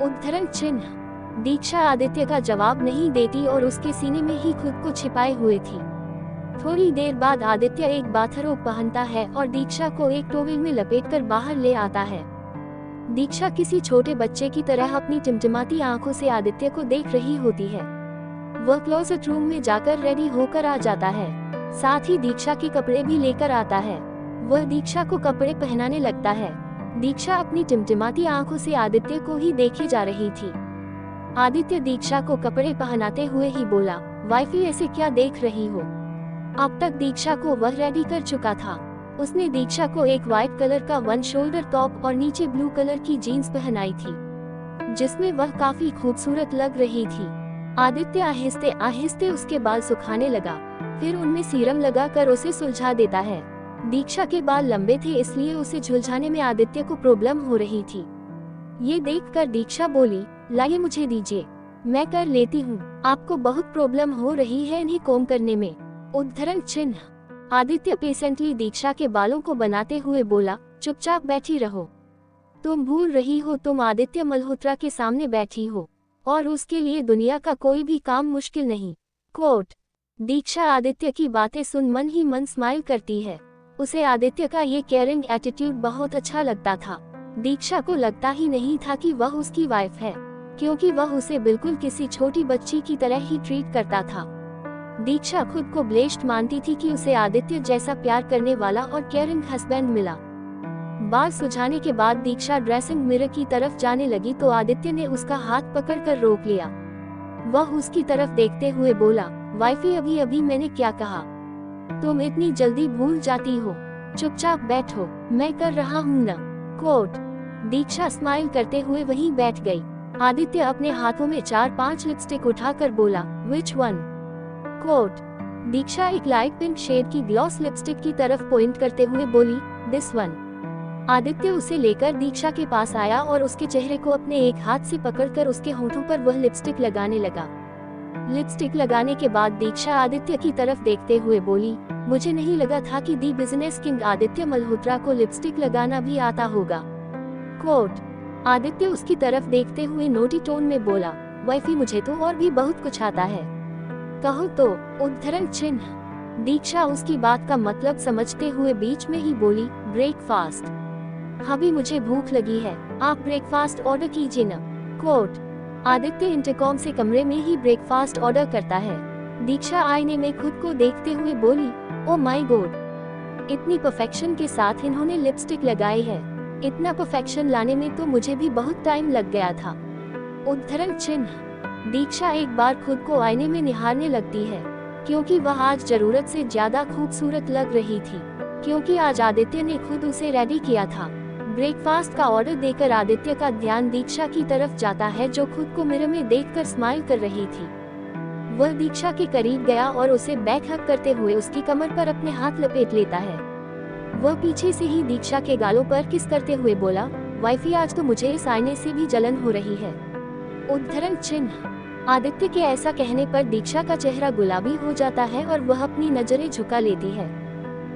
उद्धरण चिन्ह। दीक्षा आदित्य का जवाब नहीं देती और उसके सीने में ही खुद को छिपाए हुए थी। थोड़ी देर बाद आदित्य एक बाथरोब पहनता है और दीक्षा को एक टॉवेल में लपेटकर बाहर ले आता है। दीक्षा किसी छोटे बच्चे की तरह अपनी टिमटिमाती आंखों से आदित्य को देख रही होती है। वह क्लोजेट रूम में जाकर रेडी होकर आ जाता है, साथ ही दीक्षा के कपड़े भी लेकर आता है। वह दीक्षा को कपड़े पहनाने लगता है। दीक्षा अपनी टिमटिमाती आंखों से आदित्य को ही देखे जा रही थी। आदित्य दीक्षा को कपड़े पहनाते हुए ही बोला, वाइफी ऐसे क्या देख रही हो? अब तक दीक्षा को वह रेडी कर चुका था। उसने दीक्षा को एक व्हाइट कलर का वन शोल्डर टॉप और नीचे ब्लू कलर की जीन्स पहनाई थी, जिसमें वह काफी खूबसूरत लग रही थी। आदित्य आहिस्ते आहिस्ते उसके बाल सुखाने लगा, फिर उनमें सीरम लगाकर उसे सुलझा देता है। दीक्षा के बाल लंबे थे, इसलिए उसे झुलझाने में आदित्य को प्रॉब्लम हो रही थी। ये देखकर दीक्षा बोली, लाइए मुझे दीजिए, मैं कर लेती हूँ। आपको बहुत प्रॉब्लम हो रही है इन्हें कोम करने में। उद्धरण चिन्ह। आदित्य पेशेंटली दीक्षा के बालों को बनाते हुए बोला, चुपचाप बैठी रहो। तुम भूल रही हो तुम आदित्य मल्होत्रा के सामने बैठी हो और उसके लिए दुनिया का कोई भी काम मुश्किल नहीं। कोट। दीक्षा आदित्य की बातें सुन मन ही मन स्माइल करती है। उसे आदित्य का ये केयरिंग एटीट्यूड बहुत अच्छा लगता था। दीक्षा को लगता ही नहीं था कि वह उसकी वाइफ है, क्योंकि वह उसे बिल्कुल किसी छोटी बच्ची की तरह ही ट्रीट करता था। दीक्षा खुद को ब्लेस्ड मानती थी कि उसे आदित्य जैसा प्यार करने वाला और केयरिंग हस्बैंड मिला। बाल सुझाने के बाद दीक्षा ड्रेसिंग मिरर की तरफ जाने लगी तो आदित्य ने उसका हाथ पकड़कर रोक लिया। वह उसकी तरफ देखते हुए बोला, वाइफी अभी अभी मैंने क्या कहा? तुम इतनी जल्दी भूल जाती हो। चुपचाप बैठो, मैं कर रहा हूँ न। कोट। दीक्षा स्माइल करते हुए वहीं बैठ गई। आदित्य अपने हाथों में 4-5 लिपस्टिक उठाकर बोला, विच वन? कोट। दीक्षा एक लाइट पिंक शेड की ग्लॉस लिपस्टिक की तरफ पॉइंट करते हुए बोली, दिस वन। आदित्य उसे लेकर दीक्षा के पास आया और उसके चेहरे को अपने एक हाथ से पकड़कर उसके होठों पर वह लिपस्टिक लगाने लगा। लिपस्टिक लगाने के बाद दीक्षा आदित्य की तरफ देखते हुए बोली, मुझे नहीं लगा था कि दी बिजनेस किंग आदित्य मल्होत्रा को लिपस्टिक लगाना भी आता होगा। कोट। आदित्य उसकी तरफ देखते हुए नोटी टोन में बोला, वाइफी मुझे तो और भी बहुत कुछ आता है, कहो तो। उद्धरण चिन्ह। दीक्षा उसकी बात का मतलब समझते हुए बीच में ही बोली, ब्रेकफास्ट। अभी मुझे भूख लगी है, आप ब्रेकफास्ट ऑर्डर कीजिए न। कोट। आदित्य इंटरकॉम से कमरे में ही ब्रेकफास्ट ऑर्डर करता है। दीक्षा आईने में खुद को देखते हुए बोली, ओ माय गॉड, इतनी परफेक्शन के साथ इन्होंने लिपस्टिक लगाई है। इतना परफेक्शन लाने में तो मुझे भी बहुत टाइम लग गया था। उद्धरण चिन्ह। दीक्षा एक बार खुद को आईने में निहारने लगती है, क्योंकि वह आज जरूरत से ज्यादा खूबसूरत लग रही थी, क्योंकि आज आदित्य ने खुद उसे रेडी किया था। ब्रेकफास्ट का ऑर्डर देकर आदित्य का ध्यान दीक्षा की तरफ जाता है, जो खुद को मिरर में देखकर स्माइल कर रही थी। वह दीक्षा के करीब गया और उसे बैक हग करते हुए उसकी कमर पर अपने हाथ लपेट लेता है। वह पीछे से ही दीक्षा के गालों पर किस करते हुए बोला, वाइफी आज तो मुझे इस आईने से भी जलन हो रही है। उद्धरण चिन्ह। आदित्य के ऐसा कहने पर दीक्षा का चेहरा गुलाबी हो जाता है और वह अपनी नजरें झुका लेती है।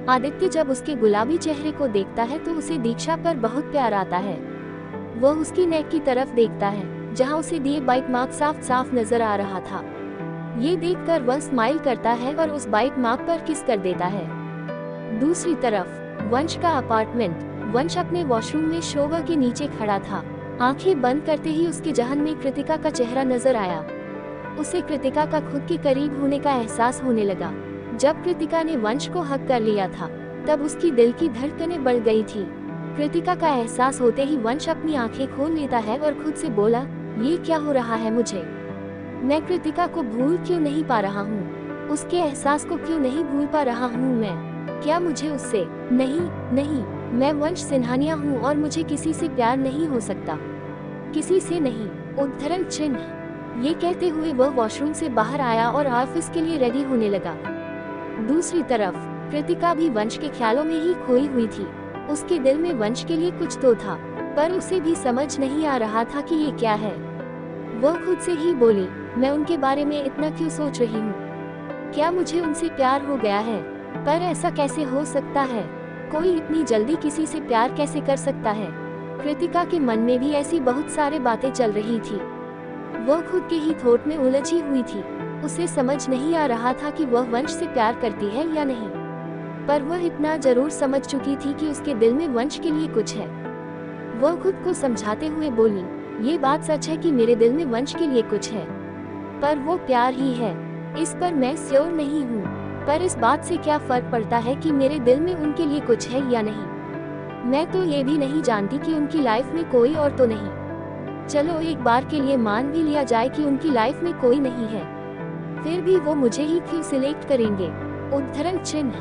आदित्य जब उसके गुलाबी चेहरे को देखता है तो उसे दीक्षा पर बहुत प्यार आता है। वह उसकी नेक की तरफ देखता है, जहां उसे दिए बाइट मार्क साफ साफ नजर आ रहा था। ये देखकर वह स्माइल करता है और उस बाइट मार्क पर किस कर देता है। दूसरी तरफ वंश का अपार्टमेंट। वंश अपने वॉशरूम में शोवर के नीचे खड़ा था। आंखें बंद करते ही उसके जहन में कृतिका का चेहरा नजर आया। उसे कृतिका का खुद के करीब होने का एहसास होने लगा। जब कृतिका ने वंश को हक कर लिया था तब उसकी दिल की धड़कनें बढ़ गई थी। कृतिका का एहसास होते ही वंश अपनी आंखें खोल लेता है और खुद से बोला, ये क्या हो रहा है मुझे? मैं कृतिका को भूल क्यों नहीं पा रहा हूँ? उसके एहसास को क्यों नहीं भूल पा रहा हूँ मैं? क्या मुझे उससे? नहीं, मैं वंश सिंघानिया हूँ और मुझे किसी से प्यार नहीं हो सकता, किसी से नहीं। उद्धरण चिन्ह। ये कहते हुए वह वॉशरूम से बाहर आया और ऑफिस के लिए रेडी होने लगा। दूसरी तरफ कृतिका भी वंश के ख्यालों में ही खोई हुई थी। उसके दिल में वंश के लिए कुछ तो था, पर उसे भी समझ नहीं आ रहा था कि ये क्या है। वह खुद से ही बोली, मैं उनके बारे में इतना क्यों सोच रही हूँ? क्या मुझे उनसे प्यार हो गया है? पर ऐसा कैसे हो सकता है? कोई इतनी जल्दी किसी से प्यार कैसे कर सकता है? कृतिका के मन में भी ऐसी बहुत सारे बातें चल रही थी। वह खुद के ही थॉट में उलझी हुई थी। उसे समझ नहीं आ रहा था कि वह वंश से प्यार करती है या नहीं, पर वह इतना जरूर समझ चुकी थी कि उसके दिल में वंश के लिए कुछ है। वह खुद को समझाते हुए बोली, ये बात सच है कि मेरे दिल में वंश के लिए कुछ है, पर वो प्यार ही है, इस पर मैं श्योर नहीं हूँ। पर इस बात से क्या फर्क पड़ता है कि मेरे दिल में उनके लिए कुछ है या नहीं? मैं तो ये भी नहीं जानती कि उनकी लाइफ में कोई और तो नहीं। चलो एक बार के लिए मान भी लिया जाए कि उनकी लाइफ में कोई नहीं है, फिर भी वो मुझे ही क्यों सिलेक्ट करेंगे? उद्धरण चिन्ह।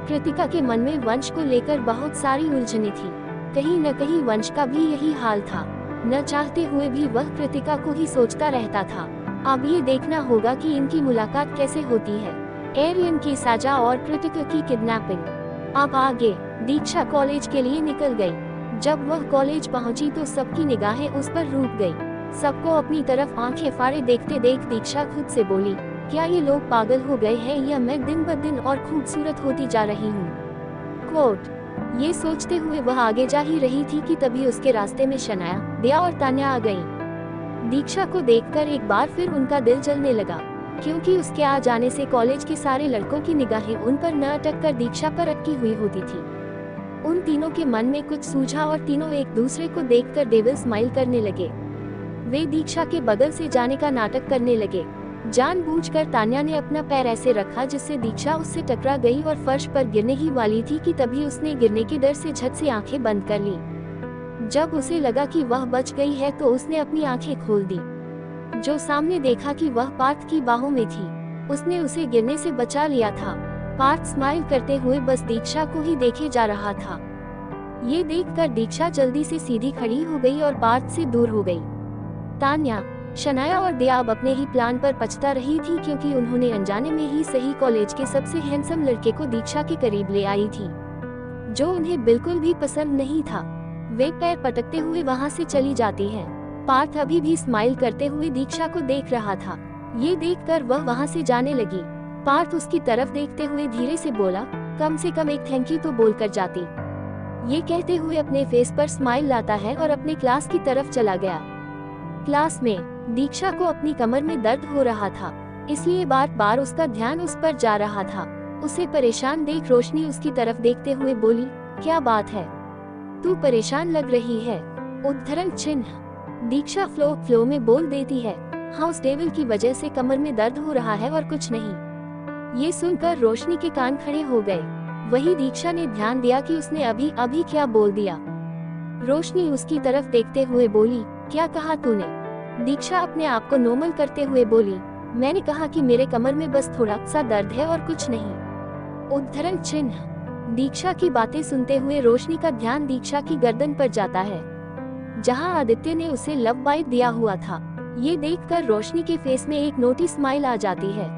कृतिका के मन में वंश को लेकर बहुत सारी उलझने थी। कहीं न कहीं वंश का भी यही हाल था। न चाहते हुए भी वह कृतिका को ही सोचता रहता था। अब ये देखना होगा कि इनकी मुलाकात कैसे होती है। एरियन की सजा और कृतिका की किडनैपिंग। अब आगे दीक्षा कॉलेज के लिए निकल गई। जब वह कॉलेज पहुंची तो सबकी निगाहें उस पर रुक गई। सबको अपनी तरफ आंखें फाड़े देखते देख दीक्षा खुद से बोली, क्या ये लोग पागल हो गए हैं या मैं दिन ब दिन और खूबसूरत होती जा रही हूँ? कोट। ये सोचते हुए वह आगे जा ही रही थी कि तभी उसके रास्ते में शनाया, दया और तान्या आ गईं। दीक्षा को देखकर एक बार फिर उनका दिल जलने लगा, क्योंकि उसके आ जाने से कॉलेज के सारे लड़कों की निगाहें उन पर न अटक कर दीक्षा पर अटकी हुई होती थी। उन तीनों के मन में कुछ सूझा और तीनों एक दूसरे को देखकर डेविल स्माइल करने लगे। वे दीक्षा के बगल से जाने का नाटक करने लगे। जानबूझकर तान्या ने अपना पैर ऐसे रखा जिससे दीक्षा उससे टकरा गई और फर्श पर गिरने ही वाली थी कि तभी उसने गिरने के डर से झट से आंखें बंद कर ली। जब उसे लगा कि वह बच गई है तो उसने अपनी आंखें खोल दी। जो सामने देखा कि वह पार्थ की बाहों में थी। उसने उसे गिरने से बचा लिया था। पार्थ स्माइल करते हुए बस दीक्षा को ही देखे जा रहा था। ये देखकर दीक्षा जल्दी से सीधी खड़ी हो गई और पार्थ से दूर हो गई। तान्या, शनाया और दया अब अपने ही प्लान पर पछता रही थी, क्योंकि उन्होंने अनजाने में ही सही कॉलेज के सबसे हैंडसम लड़के को दीक्षा के करीब ले आई थी, जो उन्हें बिल्कुल भी पसंद नहीं था। वे पैर पटकते हुए वहां से चली जाती हैं। पार्थ अभी भी स्माइल करते हुए दीक्षा को देख रहा था। ये देखकर वह वहां से जाने लगी। पार्थ उसकी तरफ देखते हुए धीरे से बोला, कम से कम एक थैंक यू तो बोलकर जाती। ये कहते हुए अपने फेस पर स्माइल लाता है और अपने क्लास की तरफ चला गया। क्लास में दीक्षा को अपनी कमर में दर्द हो रहा था, इसलिए बार बार उसका ध्यान उस पर जा रहा था। उसे परेशान देख रोशनी उसकी तरफ देखते हुए बोली, क्या बात है, तू परेशान लग रही है? उद्धरण चिन्ह। दीक्षा फ्लो में बोल देती है, हाँ उस डेविल की वजह से कमर में दर्द हो रहा है और कुछ नहीं। ये सुनकर रोशनी के कान खड़े हो गए। वही दीक्षा ने ध्यान दिया कि उसने अभी अभी क्या बोल दिया। रोशनी उसकी तरफ देखते हुए बोली, क्या कहा तूने? दीक्षा अपने आप को नॉर्मल करते हुए बोली, मैंने कहा कि मेरे कमर में बस थोड़ा सा दर्द है और कुछ नहीं। उद्धरण चिन्ह। दीक्षा की बातें सुनते हुए रोशनी का ध्यान दीक्षा की गर्दन पर जाता है, जहां आदित्य ने उसे लव बाइट दिया हुआ था। ये देखकर रोशनी के फेस में एक नोटी स्माइल आ जाती है।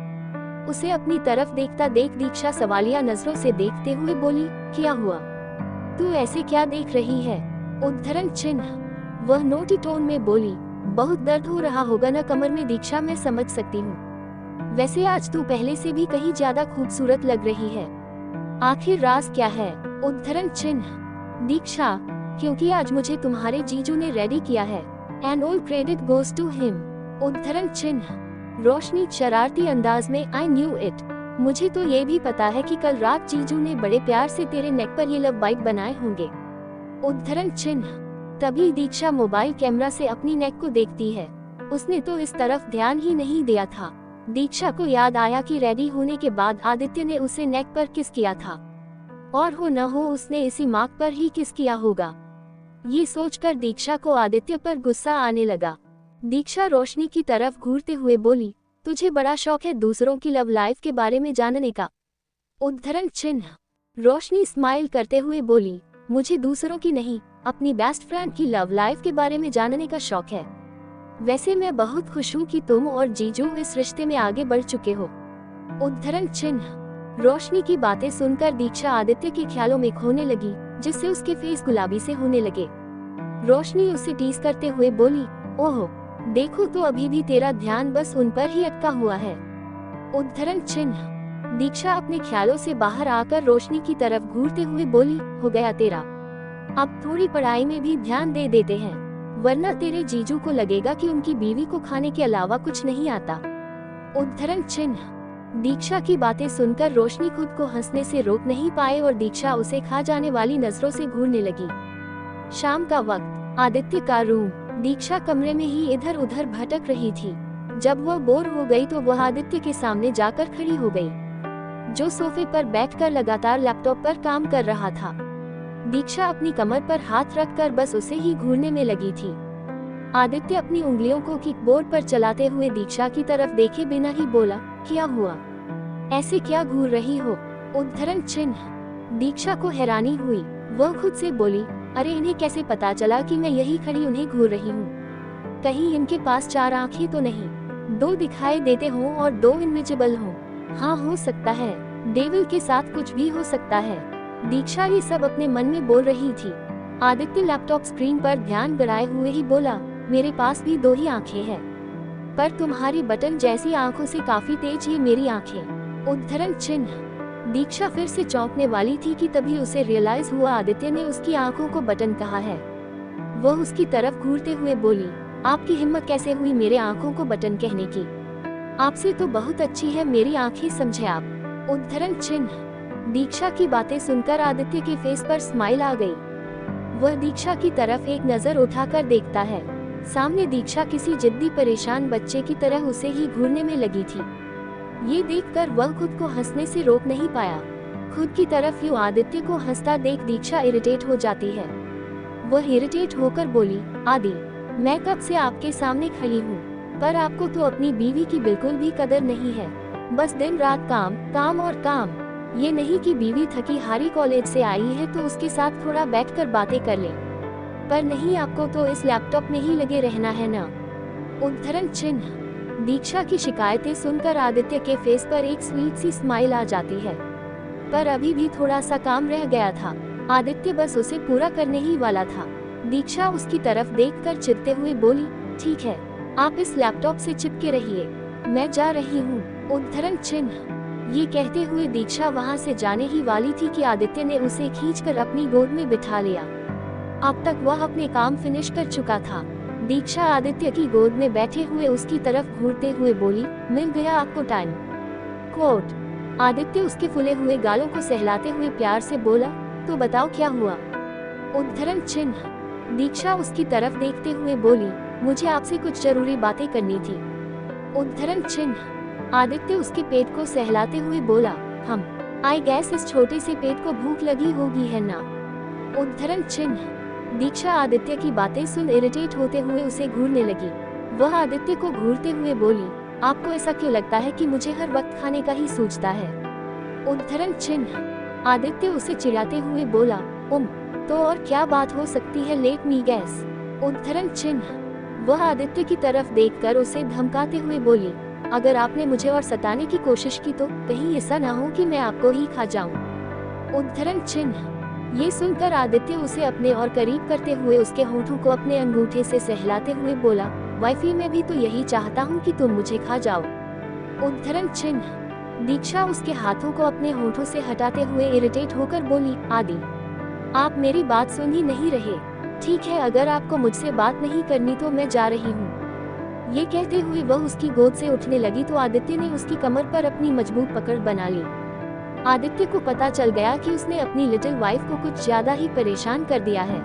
उसे अपनी तरफ देखता देख दीक्षा सवालिया नजरों से देखते हुए बोली, क्या हुआ? तू ऐसे क्या देख रही है? उद्धरण चिन्ह। वह नोटी टोन में बोली, बहुत दर्द हो रहा होगा ना कमर में दीक्षा, मैं समझ सकती हूँ। वैसे आज तू पहले से भी कहीं ज्यादा खूबसूरत लग रही है। आखिर राज क्या है? उद्धरण चिन्ह। दीक्षा, क्योंकि आज मुझे तुम्हारे जीजू ने रेडी किया है, and all credit goes to him. उद्धरण चिन्ह। रोशनी शरारती अंदाज में, आई न्यू इट, मुझे तो ये भी पता है कि कल रात जीजू ने बड़े प्यार से तेरे नेक पर ये लव बाइट बनाए होंगे। उद्धरण चिन्ह। तभी दीक्षा मोबाइल कैमरा से अपनी नेक को देखती है। उसने तो इस तरफ ध्यान ही नहीं दिया था। दीक्षा को याद आया कि रेडी होने के बाद आदित्य ने उसे नेक पर किस किया था, और हो न हो उसने इसी मार्क पर ही किस किया होगा। ये सोचकर दीक्षा को आदित्य पर गुस्सा आने लगा। दीक्षा रोशनी की तरफ घूरते हुए बोली, तुझे बड़ा शौक है दूसरों की लव लाइफ के बारे में जानने का? उद्धरण चिन्ह। रोशनी स्माइल करते हुए बोली, मुझे दूसरों की नहीं, अपनी बेस्ट फ्रेंड की लव लाइफ के बारे में जानने का शौक है। वैसे मैं बहुत खुश हूँ कि तुम और जीजू इस रिश्ते में आगे बढ़ चुके हो। उद्धरण चिन्ह। रोशनी की बातें सुनकर दीक्षा आदित्य के ख्यालों में खोने लगी, जिससे उसके फेस गुलाबी से होने लगे। रोशनी उसे टीज करते हुए बोली, ओहो, देखो तो अभी भी तेरा ध्यान बस उन पर ही अटका हुआ है। उद्धरण चिन्ह। दीक्षा अपने ख्यालों से बाहर आकर रोशनी की तरफ घूरते हुए बोली, हो गया तेरा, अब थोड़ी पढ़ाई में भी ध्यान दे देते हैं, वरना तेरे जीजू को लगेगा कि उनकी बीवी को खाने के अलावा कुछ नहीं आता। उद्धरण चिन्ह। दीक्षा की बातें सुनकर रोशनी खुद को हंसने से रोक नहीं पाए और दीक्षा उसे खा जाने वाली नजरों से घूरने लगी। शाम का वक्त, आदित्य का रूम। दीक्षा कमरे में ही इधर उधर भटक रही थी। जब वह बोर हो गई तो वह आदित्य के सामने जाकर खड़ी हो गई, जो सोफे पर बैठकर लगातार लैपटॉप पर काम कर रहा था। दीक्षा अपनी कमर पर हाथ रखकर बस उसे ही घूरने में लगी थी। आदित्य अपनी उंगलियों को कीबोर्ड पर चलाते हुए दीक्षा की तरफ देखे बिना ही बोला, क्या हुआ, ऐसे क्या घूर रही हो? उद्धरण चिन्ह। दीक्षा को हैरानी हुई। वह खुद से बोली, अरे इन्हें कैसे पता चला कि मैं यही खड़ी उन्हें घूर रही हूँ? कहीं इनके पास 4 आंखें तो नहीं? 2 दिखाई देते हों और 2 इनविजिबल हों? हाँ, हो सकता है, डेविल के साथ कुछ भी हो सकता है। दीक्षा ये सब अपने मन में बोल रही थी। आदित्य लैपटॉप स्क्रीन पर ध्यान गड़ाए हुए ही बोला, मेरे पास भी 2 ही आंखें हैं, पर तुम्हारी बटन जैसी आंखों से काफी तेज ये मेरी आंखें। उद्धरण चिन्ह। दीक्षा फिर से चौंकने वाली थी कि तभी उसे रियलाइज हुआ आदित्य ने उसकी आंखों को बटन कहा है। वह उसकी तरफ घूरते हुए बोली, आपकी हिम्मत कैसे हुई मेरे आंखों को बटन कहने की? आपसे तो बहुत अच्छी है मेरी आंखें, समझे आप? उद्धरण चिन्ह। दीक्षा की बातें सुनकर आदित्य के फेस पर स्माइल आ गई। वह दीक्षा की तरफ एक नजर उठाकर देखता है। सामने दीक्षा किसी जिद्दी परेशान बच्चे की तरह उसे ही घूरने में लगी थी। ये देखकर वह खुद को हंसने से रोक नहीं पाया। खुद की तरफ यूं आदित्य को हंसता देख दीक्षा इरिटेट हो जाती है। वह इरिटेट होकर बोली, आदि, मैं कब से आपके सामने खड़ी हूँ, पर आपको तो अपनी बीवी की बिल्कुल भी कदर नहीं है। बस दिन रात काम काम और काम। ये नहीं कि बीवी थकी हारी कॉलेज से आई है तो उसके साथ थोड़ा बैठकर बातें कर ले, पर नहीं, आपको तो इस लैपटॉप में ही लगे रहना है ना। उद्धरण चिन्ह। दीक्षा की शिकायतें सुनकर आदित्य के फेस पर एक स्वीट सी स्माइल आ जाती है, पर अभी भी थोड़ा सा काम रह गया था। आदित्य बस उसे पूरा करने ही वाला था। दीक्षा उसकी तरफ देखकर चिढ़ते हुए बोली, ठीक है, आप इस लैपटॉप से चिपके रहिए, मैं जा रही हूँ। उद्धरण चिन्ह। ये कहते हुए दीक्षा वहाँ से जाने ही वाली थी कि आदित्य ने उसे खींचकर अपनी गोद में बिठा लिया। अब तक वह अपने काम फिनिश कर चुका था। दीक्षा आदित्य की गोद में बैठे हुए उसकी तरफ घूरते हुए बोली, मिल गया आपको टाइम। कोट। आदित्य उसके फूले हुए गालों को सहलाते हुए प्यार से बोला, तो बताओ क्या हुआ? उद्धरण चिन्ह। दीक्षा उसकी तरफ देखते हुए बोली, मुझे आपसे कुछ जरूरी बातें करनी थी। उद्धरण चिन्ह। आदित्य उसके पेट को सहलाते हुए बोला, आई गैस इस छोटे से पेट को भूख लगी होगी है ना। उद्धरण चिन्ह। दीक्षा आदित्य की बातें सुन इरिटेट होते हुए उसे घूरने लगी। वह आदित्य को घूरते हुए बोली, आपको ऐसा क्यों लगता है कि मुझे हर वक्त खाने का ही सूझता है? उद्धरण चिन्ह। आदित्य उसे चिढ़ाते हुए बोला, तो और क्या बात हो सकती है, लेट मी गैस। उद्धरण चिन्ह। वह आदित्य की तरफ देखकर उसे धमकाते हुए बोली, अगर आपने मुझे और सताने की कोशिश की तो कहीं ऐसा ना हो कि मैं आपको ही खा जाऊं। उद्धरण चिन्ह। ये सुनकर आदित्य उसे अपने और करीब करते हुए उसके होठों को अपने अंगूठे से सहलाते हुए बोला, वाइफी मैं भी तो यही चाहता हूँ कि तुम मुझे खा जाओ। उद्धरण चिन्ह। दीक्षा उसके हाथों को अपने होठों से हटाते हुए इरिटेट होकर बोली, आदि, आप मेरी बात सुन ही नहीं रहे। ठीक है, अगर आपको मुझसे बात नहीं करनी तो मैं जा रही हूँ। ये कहते हुए वह उसकी गोद से उठने लगी तो आदित्य ने उसकी कमर पर अपनी मजबूत पकड़ बना ली। आदित्य को पता चल गया कि उसने अपनी लिटिल वाइफ को कुछ ज्यादा ही परेशान कर दिया है।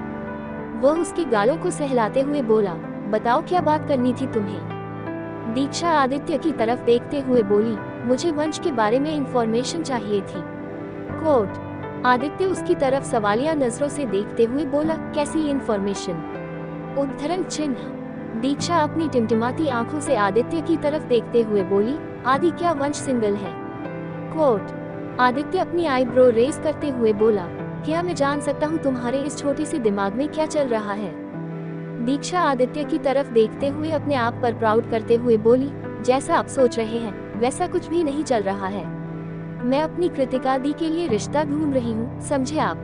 वह उसके गालों को सहलाते हुए बोला, बताओ क्या बात करनी थी तुम्हें। दीक्षा आदित्य की तरफ देखते हुए बोली, मुझे वंश के बारे में इंफॉर्मेशन चाहिए थी। कोट। आदित्य उसकी तरफ सवालिया नजरों से देखते हुए बोला, कैसी इंफॉर्मेशन। उद्धरण चिन्ह। दीक्षा अपनी टिमटिमाती आंखों से आदित्य की तरफ देखते हुए बोली, आदि क्या वंश सिंगल है। कोट। आदित्य अपनी आईब्रो रेज करते हुए बोला, क्या मैं जान सकता हूँ तुम्हारे इस छोटे से दिमाग में क्या चल रहा है। दीक्षा आदित्य की तरफ देखते हुए अपने आप पर प्राउड करते हुए बोली, जैसा आप सोच रहे हैं वैसा कुछ भी नहीं चल रहा है। मैं अपनी कृतिका दी के लिए रिश्ता ढूंढ रही हूँ, समझे आप।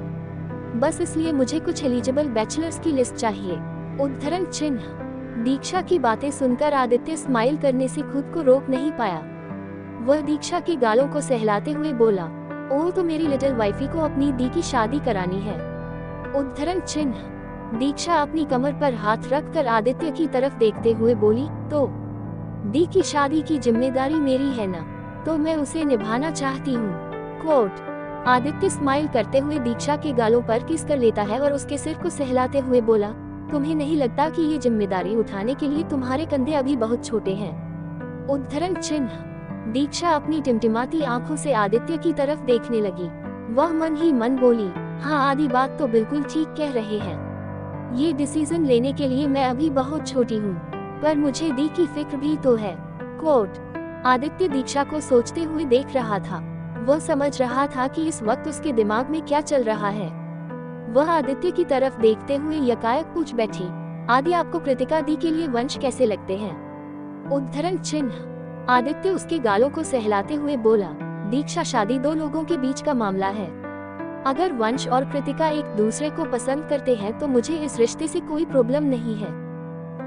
बस इसलिए मुझे कुछ एलिजिबल बैचलर्स की लिस्ट चाहिए। उद्धरण चिन्ह। दीक्षा की बातें सुनकर आदित्य स्माइल करने से खुद को रोक नहीं पाया। वह दीक्षा के गालों को सहलाते हुए बोला, ओह तो मेरी लिटिल वाइफी को अपनी दी की शादी करानी है। उद्धरण चिन्ह। दीक्षा अपनी कमर पर हाथ रखकर आदित्य की तरफ देखते हुए बोली, तो दी की शादी की जिम्मेदारी मेरी है ना, तो मैं उसे निभाना चाहती हूँ। कोट। आदित्य स्माइल करते हुए दीक्षा के गालों पर किस कर लेता है और उसके सिर को सहलाते हुए बोला, तुम्हें नहीं लगता कि ये जिम्मेदारी उठाने के लिए तुम्हारे कंधे अभी बहुत छोटे हैं। उद्धरण चिन्ह। दीक्षा अपनी टिमटिमाती आंखों से आदित्य की तरफ देखने लगी। वह मन ही मन बोली, हाँ आदि बात तो बिल्कुल ठीक कह रहे हैं। ये डिसीजन लेने के लिए मैं अभी बहुत छोटी हूँ, पर मुझे दी की फिक्र भी तो है। कोट। आदित्य दीक्षा को सोचते हुए देख रहा था। वह समझ रहा था कि इस वक्त उसके दिमाग में क्या चल रहा है। वह आदित्य की तरफ देखते हुए यकायक पूछ बैठी, आदि आपको कृतिका दी के लिए वंश कैसे लगते हैं। उद्धरण चिन्ह। आदित्य उसके गालों को सहलाते हुए बोला, दीक्षा शादी दो लोगों के बीच का मामला है। अगर वंश और कृतिका एक दूसरे को पसंद करते हैं तो मुझे इस रिश्ते से कोई प्रॉब्लम नहीं है।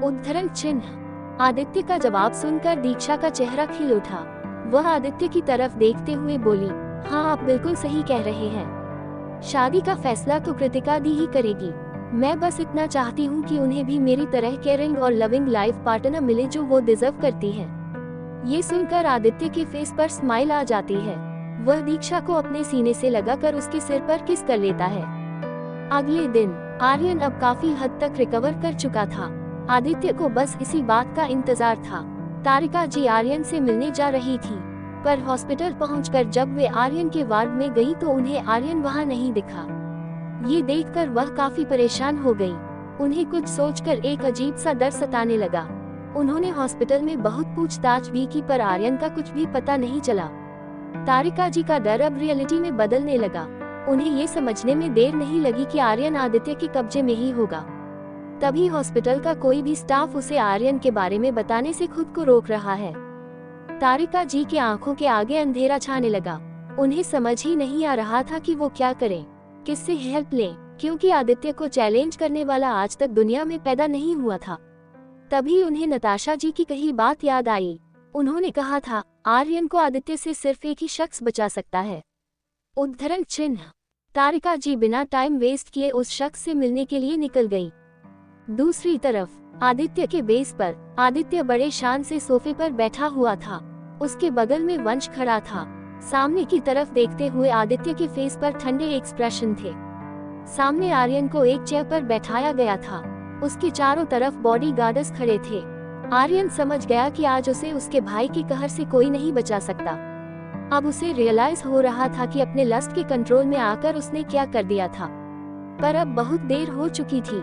उद्धरण चिन्ह। आदित्य का जवाब सुनकर दीक्षा का चेहरा खिल उठा। वह आदित्य की तरफ देखते हुए बोली, हाँ आप बिल्कुल सही कह रहे हैं। शादी का फैसला तो कृतिका दी ही करेगी। मैं बस इतना चाहती हूँ कि उन्हें भी मेरी तरह केयरिंग और लविंग लाइफ पार्टनर मिले जो वो डिजर्व करती है। ये सुनकर आदित्य के फेस पर स्माइल आ जाती है। वह दीक्षा को अपने सीने से लगाकर उसके सिर पर किस कर लेता है। अगले दिन आर्यन अब काफी हद तक रिकवर कर चुका था। आदित्य को बस इसी बात का इंतजार था। तारिका जी आर्यन से मिलने जा रही थी, पर हॉस्पिटल पहुंचकर जब वे आर्यन के वार्ड में गई तो उन्हें आर्यन वहां नहीं दिखा। ये देखकर वह काफी परेशान हो गई। उन्हें कुछ सोचकर एक अजीब सा डर सताने लगा। उन्होंने हॉस्पिटल में बहुत पूछताछ भी की पर आर्यन का कुछ भी पता नहीं चला। तारिका जी का डर अब रियलिटी में बदलने लगा। उन्हें ये समझने में देर नहीं लगी कि आर्यन आदित्य के कब्जे में ही होगा। तभी हॉस्पिटल का कोई भी स्टाफ उसे आर्यन के बारे में बताने से खुद को रोक रहा है। तारिका जी की आंखों के आगे अंधेरा छाने लगा। उन्हें समझ ही नहीं आ रहा था कि वो क्या करें, किससे हेल्प लें, क्योंकि आदित्य को चैलेंज करने वाला आज तक दुनिया में पैदा नहीं हुआ था। तभी उन्हें नताशा जी की कही बात याद आई। उन्होंने कहा था, आर्यन को आदित्य से सिर्फ एक ही शख्स बचा सकता है। उद्धरण चिन्ह। तारिका जी बिना टाइम वेस्ट किए उस शख्स से मिलने के लिए निकल गई। दूसरी तरफ आदित्य के बेस पर आदित्य बड़े शान से सोफे पर बैठा हुआ था। उसके बगल में वंश खड़ा था। सामने की तरफ देखते हुए आदित्य के फेस पर ठंडे एक्सप्रेशन थे। सामने आर्यन को एक चेयर पर बैठाया गया था। उसके चारों तरफ बॉडीगार्ड्स खड़े थे। आर्यन समझ गया कि आज उसे उसके भाई के कहर से कोई नहीं बचा सकता। अब उसे रियलाइज हो रहा था कि अपने लस्ट के कंट्रोल में आकर उसने क्या कर दिया था, पर अब बहुत देर हो चुकी थी।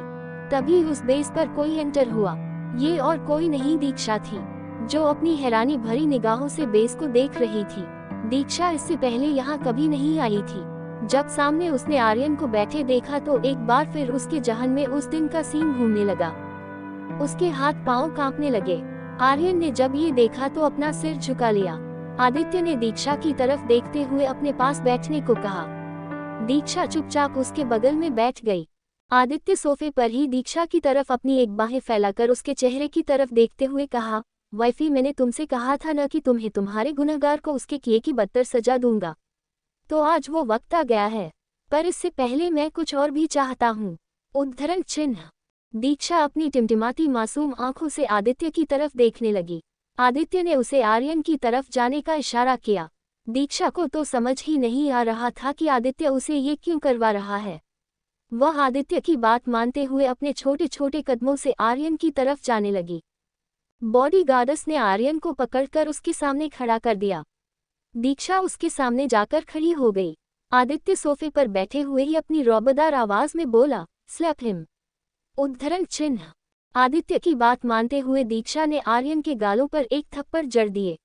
तभी उस बेस पर कोई एंटर हुआ। ये और कोई नहीं दीक्षा थी, जो अपनी हैरानी भरी निगाहों से बेस को देख रही थी। दीक्षा इससे पहले यहाँ कभी नहीं आई थी। जब सामने उसने आर्यन को बैठे देखा तो एक बार फिर उसके जहन में उस दिन का सीन घूमने लगा। उसके हाथ पांव कांपने लगे। आर्यन ने जब ये देखा तो अपना सिर झुका लिया। आदित्य ने दीक्षा की तरफ देखते हुए अपने पास बैठने को कहा। दीक्षा चुपचाप उसके बगल में बैठ गई। आदित्य सोफे पर ही दीक्षा की तरफ अपनी एक बाहें फैलाकर उसके चेहरे की तरफ देखते हुए कहा, वाइफी मैंने तुमसे कहा था न कि तुम्हें तुम्हारे गुनहगार को उसके किए की बदतर सजा दूंगा। तो आज वो वक्त आ गया है, पर इससे पहले मैं कुछ और भी चाहता हूँ। उद्धरण चिन्ह। दीक्षा अपनी टिमटिमाती मासूम आंखों से आदित्य की तरफ देखने लगी। आदित्य ने उसे आर्यन की तरफ जाने का इशारा किया। दीक्षा को तो समझ ही नहीं आ रहा था कि आदित्य उसे ये क्यों करवा रहा है। वह आदित्य की बात मानते हुए अपने छोटे छोटे कदमों से आर्यन की तरफ जाने लगी। बॉडीगार्ड्स ने आर्यन को पकड़कर उसके सामने खड़ा कर दिया। दीक्षा उसके सामने जाकर खड़ी हो गई। आदित्य सोफे पर बैठे हुए ही अपनी रौबदार आवाज में बोला, स्लैप हिम। उद्धरण चिन्ह। आदित्य की बात मानते हुए दीक्षा ने आर्यन के गालों पर एक थप्पड़ जड़ दिए,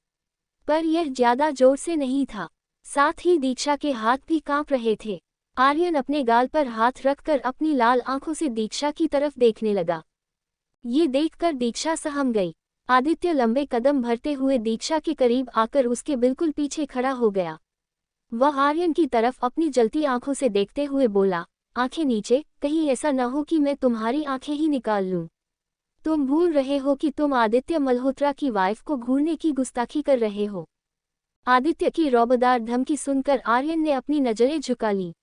पर यह ज्यादा जोर से नहीं था। साथ ही दीक्षा के हाथ भी कांप रहे थे। आर्यन अपने गाल पर हाथ रखकर अपनी लाल आंखों से दीक्षा की तरफ देखने लगा। ये देखकर दीक्षा सहम गई। आदित्य लंबे कदम भरते हुए दीक्षा के करीब आकर उसके बिल्कुल पीछे खड़ा हो गया। वह आर्यन की तरफ अपनी जलती आंखों से देखते हुए बोला, आंखें नीचे, कहीं ऐसा न हो कि मैं तुम्हारी आंखें ही निकाल लूं। तुम भूल रहे हो कि तुम आदित्य मल्होत्रा की वाइफ को घूरने की गुस्ताखी कर रहे हो। आदित्य की रौबदार धमकी सुनकर आर्यन ने अपनी नजरें झुका ली।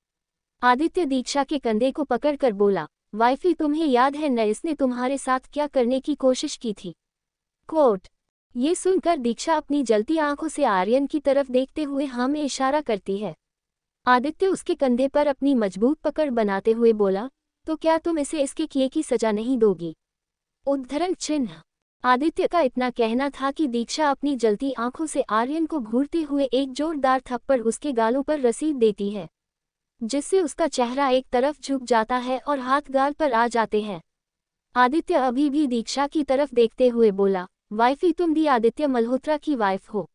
आदित्य दीक्षा के कंधे को पकड़कर बोला, वाइफी तुम्हें याद है न इसने तुम्हारे साथ क्या करने की कोशिश की थी। कोट। ये सुनकर दीक्षा अपनी जलती आंखों से आर्यन की तरफ देखते हुए हाँ में इशारा करती है। आदित्य उसके कंधे पर अपनी मजबूत पकड़ बनाते हुए बोला, तो क्या तुम इसे इसके किए की सजा नहीं दोगी। उद्धरण चिन्ह। आदित्य का इतना कहना था कि दीक्षा अपनी जलती आंखों से आर्यन को घूरते हुए एक जोरदार थप्पड़ उसके गालों पर रसीद देती है, जिससे उसका चेहरा एक तरफ झुक जाता है और हाथ गाल पर आ जाते हैं। आदित्य अभी भी दीक्षा की तरफ देखते हुए बोला, वाइफी तुम भी आदित्य मल्होत्रा की वाइफ हो,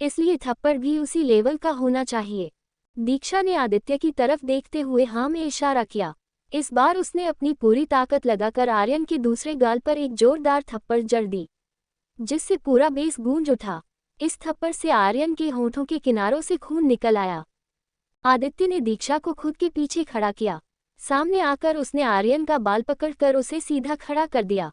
इसलिए थप्पड़ भी उसी लेवल का होना चाहिए। दीक्षा ने आदित्य की तरफ देखते हुए हाँ में इशारा किया। इस बार उसने अपनी पूरी ताकत लगाकर आर्यन के दूसरे गाल पर एक जोरदार थप्पड़ जड़ दी, जिससे पूरा बेस गूंज उठा। इस थप्पड़ से आर्यन के होंठों के किनारों से खून निकल आया। आदित्य ने दीक्षा को खुद के पीछे खड़ा किया। सामने आकर उसने आर्यन का बाल पकड़कर उसे सीधा खड़ा कर दिया।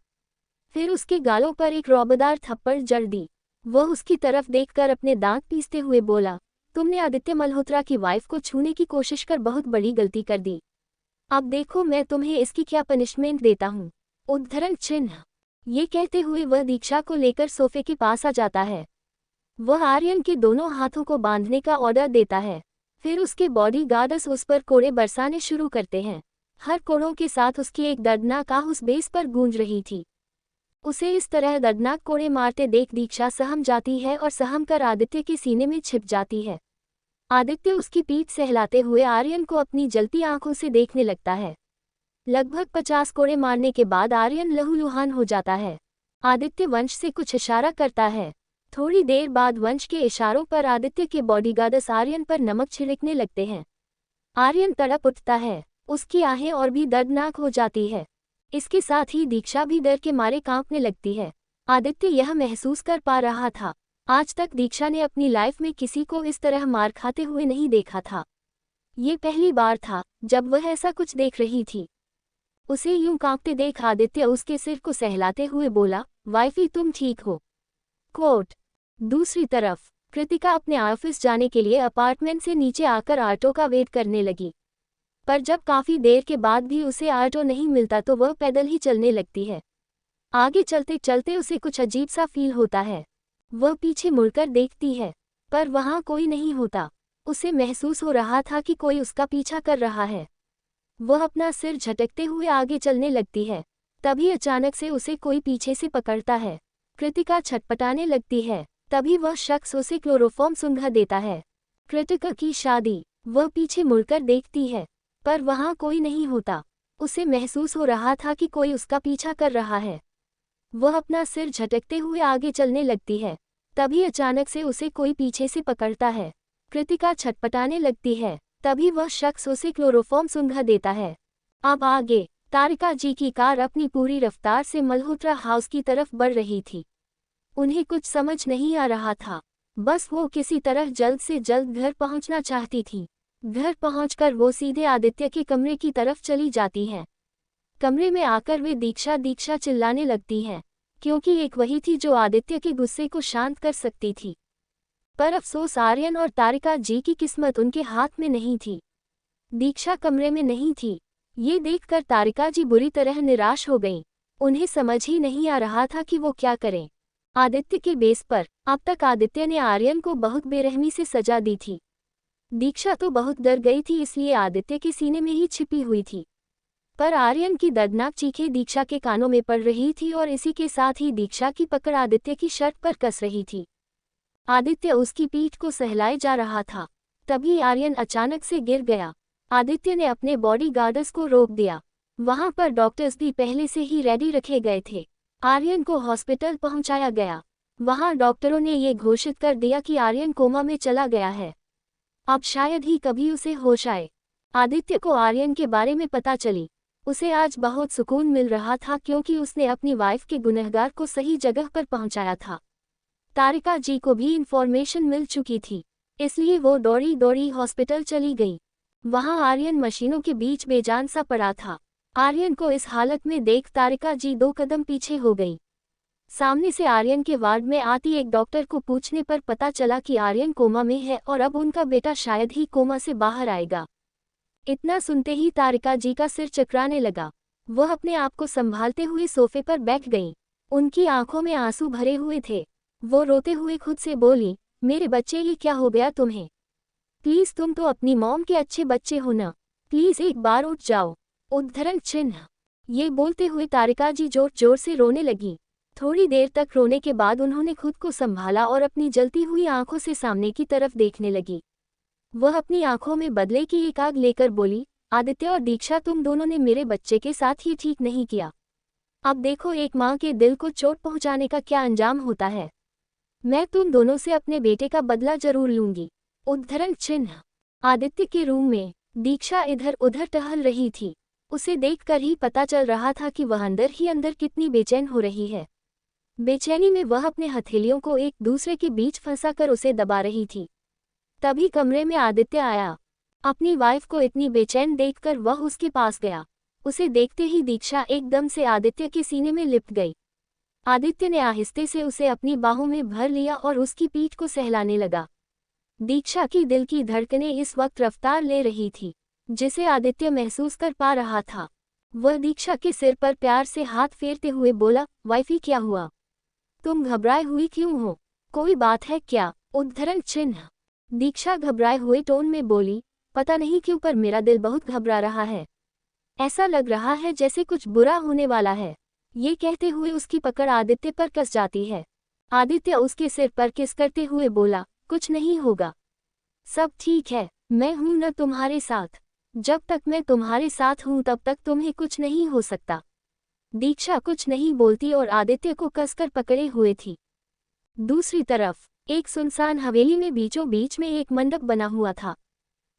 फिर उसके गालों पर एक रौबदार थप्पड़ जड़ दी। वह उसकी तरफ देखकर अपने दांत पीसते हुए बोला, तुमने आदित्य मल्होत्रा की वाइफ को छूने की कोशिश कर बहुत बड़ी गलती कर दी। अब देखो मैं तुम्हें इसकी क्या पनिशमेंट देता हूँ। उद्धरण चिन्ह। ये कहते हुए वह दीक्षा को लेकर सोफे के पास आ जाता है। वह आर्यन के दोनों हाथों को बांधने का ऑर्डर देता है। फिर उसके बॉडीगार्ड्स उस पर कोड़े बरसाने शुरू करते हैं। हर कोड़ों के साथ उसकी एक दर्दनाक आह उस बेस पर गूंज रही थी। उसे इस तरह दर्दनाक कोड़े मारते देख दीक्षा सहम जाती है और सहम कर आदित्य के सीने में छिप जाती है। आदित्य उसकी पीठ सहलाते हुए आर्यन को अपनी जलती आंखों से देखने लगता है। लगभग 50 कोड़े मारने के बाद आर्यन लहूलुहान हो जाता है। आदित्य वंश से कुछ इशारा करता है। थोड़ी देर बाद वंश के इशारों पर आदित्य के बॉडीगार्ड्स आर्यन पर नमक छिड़कने लगते हैं। आर्यन तड़प उठता है। उसकी आहें और भी दर्दनाक हो जाती है। इसके साथ ही दीक्षा भी डर के मारे कांपने लगती है। आदित्य यह महसूस कर पा रहा था, आज तक दीक्षा ने अपनी लाइफ में किसी को इस तरह मार खाते हुए नहीं देखा था। ये पहली बार था जब वह ऐसा कुछ देख रही थी। उसे यूं कांपते देख आदित्य उसके सिर को सहलाते हुए बोला, वाइफी तुम ठीक हो। कोट। दूसरी तरफ कृतिका अपने ऑफिस जाने के लिए अपार्टमेंट से नीचे आकर ऑटो का वेट करने लगी, पर जब काफी देर के बाद भी उसे ऑटो नहीं मिलता तो वह पैदल ही चलने लगती है। आगे चलते चलते उसे कुछ अजीब सा फील होता है। वह पीछे मुड़कर देखती है, पर वहां कोई नहीं होता। उसे महसूस हो रहा था कि कोई उसका पीछा कर रहा है। वह अपना सिर झटकते हुए आगे चलने लगती है। तभी अचानक से उसे कोई पीछे से पकड़ता है। कृतिका छटपटाने लगती है। तभी वह शख्स उसे क्लोरोफॉर्म सूंघा देता है। कृतिका की शादी। वह पीछे मुड़कर देखती है, पर वहां कोई नहीं होता। उसे महसूस हो रहा था कि कोई उसका पीछा कर रहा है। वह अपना सिर झटकते हुए आगे चलने लगती है। तभी अचानक से उसे कोई पीछे से पकड़ता है। कृतिका छटपटाने लगती है। तभी वह शख्स उसे क्लोरोफॉर्म सूंघा देता है। अब आगे तारिका जी की कार अपनी पूरी रफ्तार से मल्होत्रा हाउस की तरफ बढ़ रही थी। उन्हें कुछ समझ नहीं आ रहा था। बस वो किसी तरह जल्द से जल्द घर पहुंचना चाहती थी। घर पहुंचकर वो सीधे आदित्य के कमरे की तरफ चली जाती हैं। कमरे में आकर वे दीक्षा दीक्षा चिल्लाने लगती हैं, क्योंकि एक वही थी जो आदित्य के गुस्से को शांत कर सकती थी। पर अफसोस आर्यन और तारिका जी की किस्मत उनके हाथ में नहीं थी। दीक्षा कमरे में नहीं थी। ये देखकर तारिका जी बुरी तरह निराश हो गईं। उन्हें समझ ही नहीं आ रहा था कि वो क्या करें। आदित्य के बेस पर अब तक आदित्य ने आर्यन को बहुत बेरहमी से सजा दी थी। दीक्षा तो बहुत डर गई थी, इसलिए आदित्य के सीने में ही छिपी हुई थी। पर आर्यन की दर्दनाक चीखें दीक्षा के कानों में पड़ रही थी और इसी के साथ ही दीक्षा की पकड़ आदित्य की शर्ट पर कस रही थी। आदित्य उसकी पीठ को सहलाए जा रहा था। तभी आर्यन अचानक से गिर गया। आदित्य ने अपने बॉडीगार्ड्स को रोक दिया। वहां पर डॉक्टर्स भी पहले से ही रेडी रखे गए थे। आर्यन को हॉस्पिटल पहुंचाया गया। वहां डॉक्टरों ने ये घोषित कर दिया कि आर्यन कोमा में चला गया है। अब शायद ही कभी उसे होश आए। आदित्य को आर्यन के बारे में पता चली। उसे आज बहुत सुकून मिल रहा था क्योंकि उसने अपनी वाइफ के गुनहगार को सही जगह पर पहुंचाया था। तारिका जी को भी इन्फॉर्मेशन मिल चुकी थी, इसलिए वो दौड़ी दौड़ी हॉस्पिटल चली गई। वहां आर्यन मशीनों के बीच बेजान सा पड़ा था। आर्यन को इस हालत में देख तारिका जी 2 कदम पीछे हो गई। सामने से आर्यन के वार्ड में आती एक डॉक्टर को पूछने पर पता चला कि आर्यन कोमा में है और अब उनका बेटा शायद ही कोमा से बाहर आएगा। इतना सुनते ही तारिका जी का सिर चकराने लगा। वह अपने आप को संभालते हुए सोफे पर बैठ गईं। उनकी आंखों में आंसू भरे हुए थे। वो रोते हुए खुद से बोली, मेरे बच्चे, ये क्या हो गया तुम्हें? प्लीज, तुम तो अपनी मॉम के अच्छे बच्चे हो ना, प्लीज एक बार उठ जाओ। उद्धरण चिन्ह। ये बोलते हुए तारिका जी जोर जोर से रोने लगी। थोड़ी देर तक रोने के बाद उन्होंने खुद को संभाला और अपनी जलती हुई आंखों से सामने की तरफ देखने लगी। वह अपनी आंखों में बदले की एक आग लेकर बोली, आदित्य और दीक्षा, तुम दोनों ने मेरे बच्चे के साथ ही ठीक नहीं किया। अब देखो एक माँ के दिल को चोट पहुंचाने का क्या अंजाम होता है। मैं तुम दोनों से अपने बेटे का बदला जरूर लूंगी। उद्धरण चिन्ह। आदित्य के रूम में दीक्षा इधर उधर टहल रही थी। उसे देखकर ही पता चल रहा था कि वह अंदर ही अंदर कितनी बेचैन हो रही है। बेचैनी में वह अपने हथेलियों को एक दूसरे के बीच फंसाकर उसे दबा रही थी। तभी कमरे में आदित्य आया। अपनी वाइफ को इतनी बेचैन देखकर वह उसके पास गया। उसे देखते ही दीक्षा एकदम से आदित्य के सीने में लिपट गई। आदित्य ने आहिस्ते से उसे अपनी बाहों में भर लिया और उसकी पीठ को सहलाने लगा। दीक्षा की दिल की धड़कनें इस वक्त रफ्तार ले रही थी, जिसे आदित्य महसूस कर पा रहा था। वह दीक्षा के सिर पर प्यार से हाथ फेरते हुए बोला, वाइफी, क्या हुआ? तुम घबराए हुई क्यों हो? कोई बात है क्या? उद्धरण चिन्ह। दीक्षा घबराए हुए टोन में बोली, पता नहीं क्यों पर मेरा दिल बहुत घबरा रहा है। ऐसा लग रहा है जैसे कुछ बुरा होने वाला है। ये कहते हुए उसकी पकड़ आदित्य पर कस जाती है। आदित्य उसके सिर पर किस करते हुए बोला, कुछ नहीं होगा, सब ठीक है, मैं हूं न तुम्हारे साथ। जब तक मैं तुम्हारे साथ हूं तब तक तुम्हें कुछ नहीं हो सकता। दीक्षा कुछ नहीं बोलती और आदित्य को कसकर पकड़े हुए थी। दूसरी तरफ एक सुनसान हवेली में बीचों बीच में एक मंडप बना हुआ था,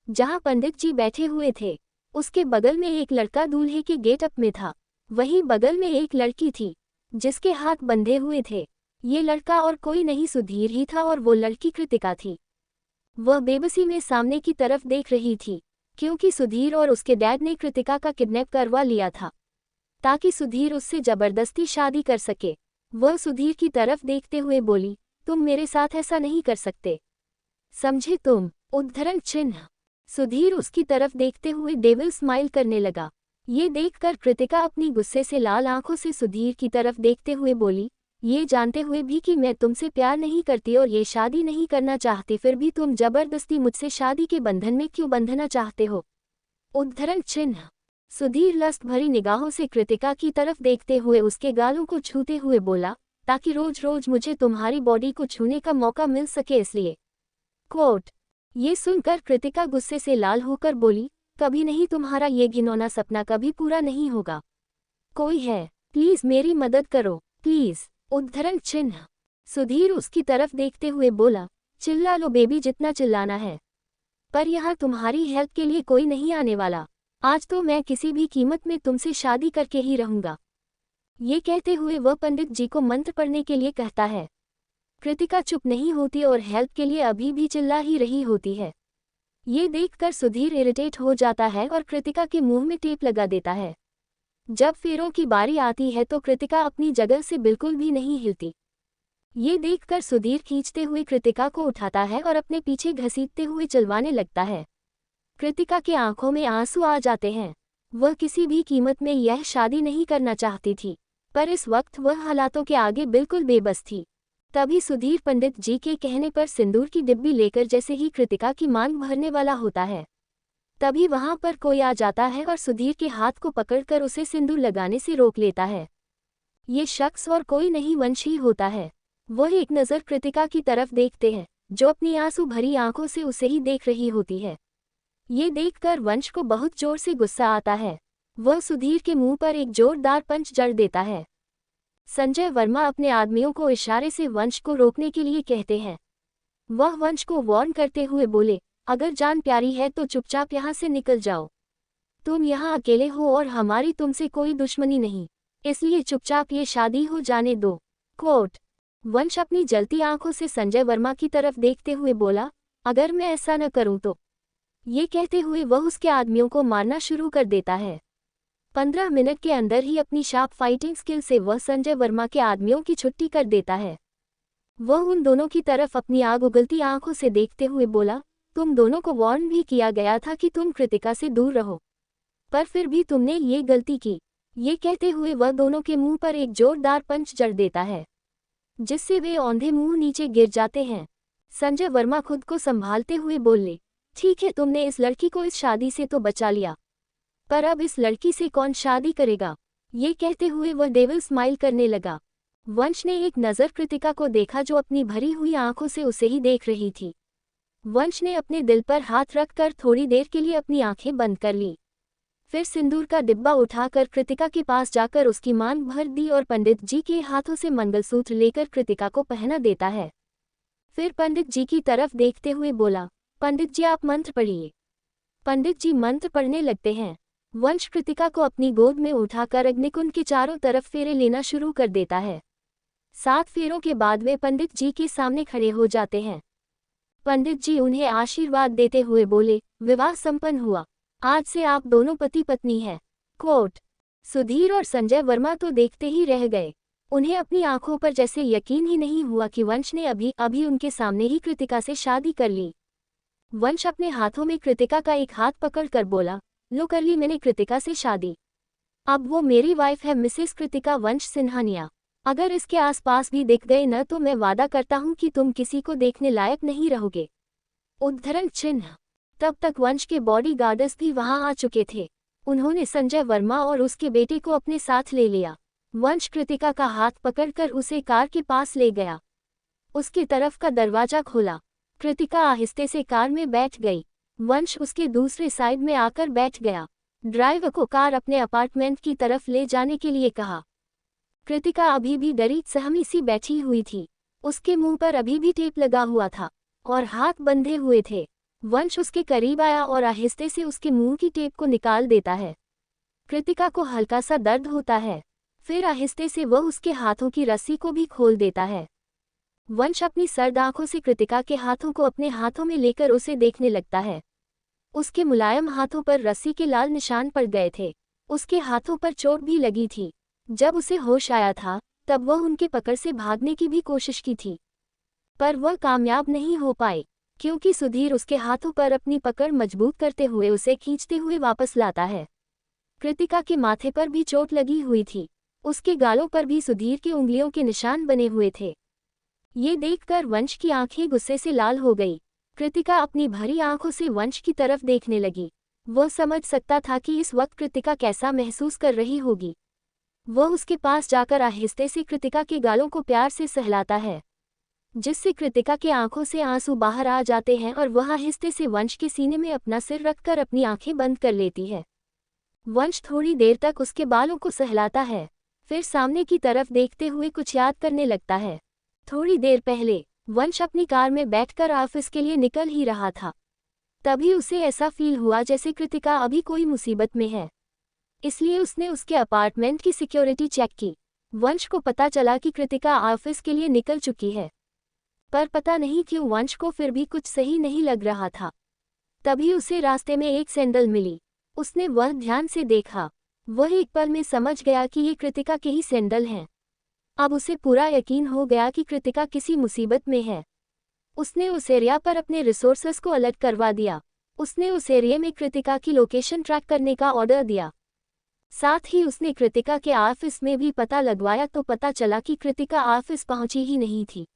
जहां पंडित जी बैठे हुए थे। उसके बगल में एक लड़का दूल्हे के गेटअप में था। वहीं बगल में एक लड़की थी, जिसके हाथ बंधे हुए थे। ये लड़का और कोई नहीं सुधीर ही था और वो लड़की कृतिका थी। वह बेबसी में सामने की तरफ देख रही थी, क्योंकि सुधीर और उसके डैड ने कृतिका का किडनैप करवा लिया था, ताकि सुधीर उससे जबरदस्ती शादी कर सके। वह सुधीर की तरफ देखते हुए बोली, तुम मेरे साथ ऐसा नहीं कर सकते, समझे तुम? उद्धरण चिन्ह। सुधीर उसकी तरफ देखते हुए डेविल स्माइल करने लगा। ये देखकर कृतिका अपनी गुस्से से लाल आंखों से सुधीर की तरफ देखते हुए बोली, ये जानते हुए भी कि मैं तुमसे प्यार नहीं करती और ये शादी नहीं करना चाहती, फिर भी तुम जबरदस्ती मुझसे शादी के बंधन में क्यों बंधना चाहते हो? उद्धरण चिन्ह। सुधीर लस्ट भरी निगाहों से कृतिका की तरफ देखते हुए उसके गालों को छूते हुए बोला, ताकि रोज रोज मुझे तुम्हारी बॉडी को छूने का मौका मिल सके, इसलिए। कोट। ये सुनकर कृतिका गुस्से से लाल होकर बोली, कभी नहीं, तुम्हारा ये घिनौना सपना कभी पूरा नहीं होगा। कोई है, प्लीज मेरी मदद करो, प्लीज। उद्धरण चिन्ह। सुधीर उसकी तरफ देखते हुए बोला, चिल्ला लो बेबी, जितना चिल्लाना है, पर यहाँ तुम्हारी हेल्प के लिए कोई नहीं आने वाला। आज तो मैं किसी भी कीमत में तुमसे शादी करके ही रहूंगा। ये कहते हुए वह पंडित जी को मंत्र पढ़ने के लिए कहता है। कृतिका चुप नहीं होती और हेल्प के लिए अभी भी चिल्ला ही रही होती है। ये देखकर सुधीर इरिटेट हो जाता है और कृतिका के मुंह में टेप लगा देता है। जब फेरों की बारी आती है तो कृतिका अपनी जगह से बिल्कुल भी नहीं हिलती। ये देखकर सुधीर खींचते हुए कृतिका को उठाता है और अपने पीछे घसीटते हुए चलवाने लगता है। कृतिका की आंखों में आंसू आ जाते हैं। वह किसी भी कीमत में यह शादी नहीं करना चाहती थी, पर इस वक्त वह हालातों के आगे बिल्कुल बेबस थी। तभी सुधीर पंडित जी के कहने पर सिंदूर की डिब्बी लेकर जैसे ही कृतिका की मांग भरने वाला होता है, तभी वहां पर कोई आ जाता है और सुधीर के हाथ को पकड़कर उसे सिंदूर लगाने से रोक लेता है। ये शख्स और कोई नहीं वंश ही होता है। वह एक नज़र कृतिका की तरफ देखते हैं, जो अपनी आंसू भरी आंखों से उसे ही देख रही होती है। ये देखकर वंश को बहुत जोर से गुस्सा आता है। वह सुधीर के मुंह पर एक जोरदार पंच जड़ देता है। संजय वर्मा अपने आदमियों को इशारे से वंश को रोकने के लिए कहते हैं। वह वंश को वार्न करते हुए बोले, अगर जान प्यारी है तो चुपचाप यहाँ से निकल जाओ। तुम यहाँ अकेले हो और हमारी तुमसे कोई दुश्मनी नहीं, इसलिए चुपचाप ये शादी हो जाने दो। कोट। वंश अपनी जलती आंखों से संजय वर्मा की तरफ देखते हुए बोला, अगर मैं ऐसा न करूं तो। ये कहते हुए वह उसके आदमियों को मारना शुरू कर देता है। 15 मिनट के अंदर ही अपनी शार्प फाइटिंग स्किल से वह संजय वर्मा के आदमियों की छुट्टी कर देता है। वह उन दोनों की तरफ अपनी आग उगलती आंखों से देखते हुए बोला, तुम दोनों को वार्न भी किया गया था कि तुम कृतिका से दूर रहो, पर फिर भी तुमने ये गलती की। ये कहते हुए वह दोनों के मुंह पर एक जोरदार पंच जड़ देता है, जिससे वे औंधे मुंह नीचे गिर जाते हैं। संजय वर्मा खुद को संभालते हुए बोले, ठीक है, तुमने इस लड़की को इस शादी से तो बचा लिया, पर अब इस लड़की से कौन शादी करेगा। ये कहते हुए वह डेविल स्माइल करने लगा। वंश ने एक नज़र कृतिका को देखा, जो अपनी भरी हुई आंखों से उसे ही देख रही थी। वंश ने अपने दिल पर हाथ रखकर थोड़ी देर के लिए अपनी आंखें बंद कर ली। फिर सिंदूर का डिब्बा उठाकर कृतिका के पास जाकर उसकी मांग भर दी और पंडित जी के हाथों से मंगलसूत्र लेकर कृतिका को पहना देता है। फिर पंडित जी की तरफ देखते हुए बोला, पंडित जी आप मंत्र पढ़िए। पंडित जी मंत्र पढ़ने लगते हैं। वंश कृतिका को अपनी गोद में उठाकर अग्निकुंड के चारों तरफ फेरे लेना शुरू कर देता है। 7 फेरों के बाद वे पंडित जी के सामने खड़े हो जाते हैं। पंडित जी उन्हें आशीर्वाद देते हुए बोले, विवाह संपन्न हुआ, आज से आप दोनों पति पत्नी हैं। कोट। सुधीर और संजय वर्मा तो देखते ही रह गए। उन्हें अपनी आंखों पर जैसे यकीन ही नहीं हुआ कि वंश ने अभी अभी उनके सामने ही कृतिका से शादी कर ली। वंश अपने हाथों में कृतिका का एक हाथ पकड़कर बोला, लो कर ली मैंने कृतिका से शादी। अब वो मेरी वाइफ है, मिसेस कृतिका वंश सिंघानिया। अगर इसके आसपास भी दिख गए न तो मैं वादा करता हूं कि तुम किसी को देखने लायक नहीं रहोगे। उद्धरण चिन्ह। तब तक वंश के बॉडीगार्ड्स भी वहां आ चुके थे। उन्होंने संजय वर्मा और उसके बेटे को अपने साथ ले लिया। वंश कृतिका का हाथ पकड़कर उसे कार के पास ले गया। उसकी तरफ का दरवाजा खोला। कृतिका आहिस्ते से कार में बैठ गई। वंश उसके दूसरे साइड में आकर बैठ गया। ड्राइवर को कार अपने अपार्टमेंट की तरफ ले जाने के लिए कहा। कृतिका अभी भी डरी सहमी सी बैठी हुई थी। उसके मुंह पर अभी भी टेप लगा हुआ था और हाथ बंधे हुए थे। वंश उसके करीब आया और आहिस्ते से उसके मुंह की टेप को निकाल देता है। कृतिका को हल्का सा दर्द होता है। फिर आहिस्ते से वह उसके हाथों की रस्सी को भी खोल देता है। वंश अपनी सर्द आंखों से कृतिका के हाथों को अपने हाथों में लेकर उसे देखने लगता है। उसके मुलायम हाथों पर रस्सी के लाल निशान पड़ गए थे। उसके हाथों पर चोट भी लगी थी। जब उसे होश आया था तब वह उनके पकड़ से भागने की भी कोशिश की थी, पर वह कामयाब नहीं हो पाए, क्योंकि सुधीर उसके हाथों पर अपनी पकड़ मजबूत करते हुए उसे खींचते हुए वापस लाता है। कृतिका के माथे पर भी चोट लगी हुई थी। उसके गालों पर भी सुधीर की उंगलियों के निशान बने हुए थे। ये देखकर वंश की आंखें गुस्से से लाल हो गई। कृतिका अपनी भरी आंखों से वंश की तरफ देखने लगी। वह समझ सकता था कि इस वक्त कृतिका कैसा महसूस कर रही होगी। वह उसके पास जाकर आहिस्ते से कृतिका के गालों को प्यार से सहलाता है, जिससे कृतिका के आंखों से आंसू बाहर आ जाते हैं और वह आहिस्ते से वंश के सीने में अपना सिर रखकर अपनी आंखें बंद कर लेती है। वंश थोड़ी देर तक उसके बालों को सहलाता है, फिर सामने की तरफ देखते हुए कुछ याद करने लगता है। थोड़ी देर पहले वंश अपनी कार में बैठकर ऑफिस के लिए निकल ही रहा था। तभी उसे ऐसा फील हुआ जैसे कृतिका अभी कोई मुसीबत में है, इसलिए उसने उसके अपार्टमेंट की सिक्योरिटी चेक की। वंश को पता चला कि कृतिका ऑफिस के लिए निकल चुकी है, पर पता नहीं क्यों वंश को फिर भी कुछ सही नहीं लग रहा था। तभी उसे रास्ते में एक सैंडल मिली। उसने वह ध्यान से देखा। वह एक पल में समझ गया कि ये कृतिका के ही सैंडल हैं। अब उसे पूरा यकीन हो गया कि कृतिका किसी मुसीबत में है। उसने उस एरिया पर अपने रिसोर्सेस को अलर्ट करवा दिया। उसने उस एरिया में कृतिका की लोकेशन ट्रैक करने का ऑर्डर दिया। साथ ही उसने कृतिका के ऑफिस में भी पता लगवाया तो पता चला कि कृतिका ऑफिस पहुंची ही नहीं थी।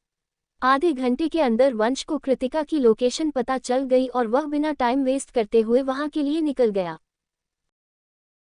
आधे घंटे के अंदर वंश को कृतिका की लोकेशन पता चल गई और वह बिना टाइम वेस्ट करते हुए वहां के लिए निकल गया।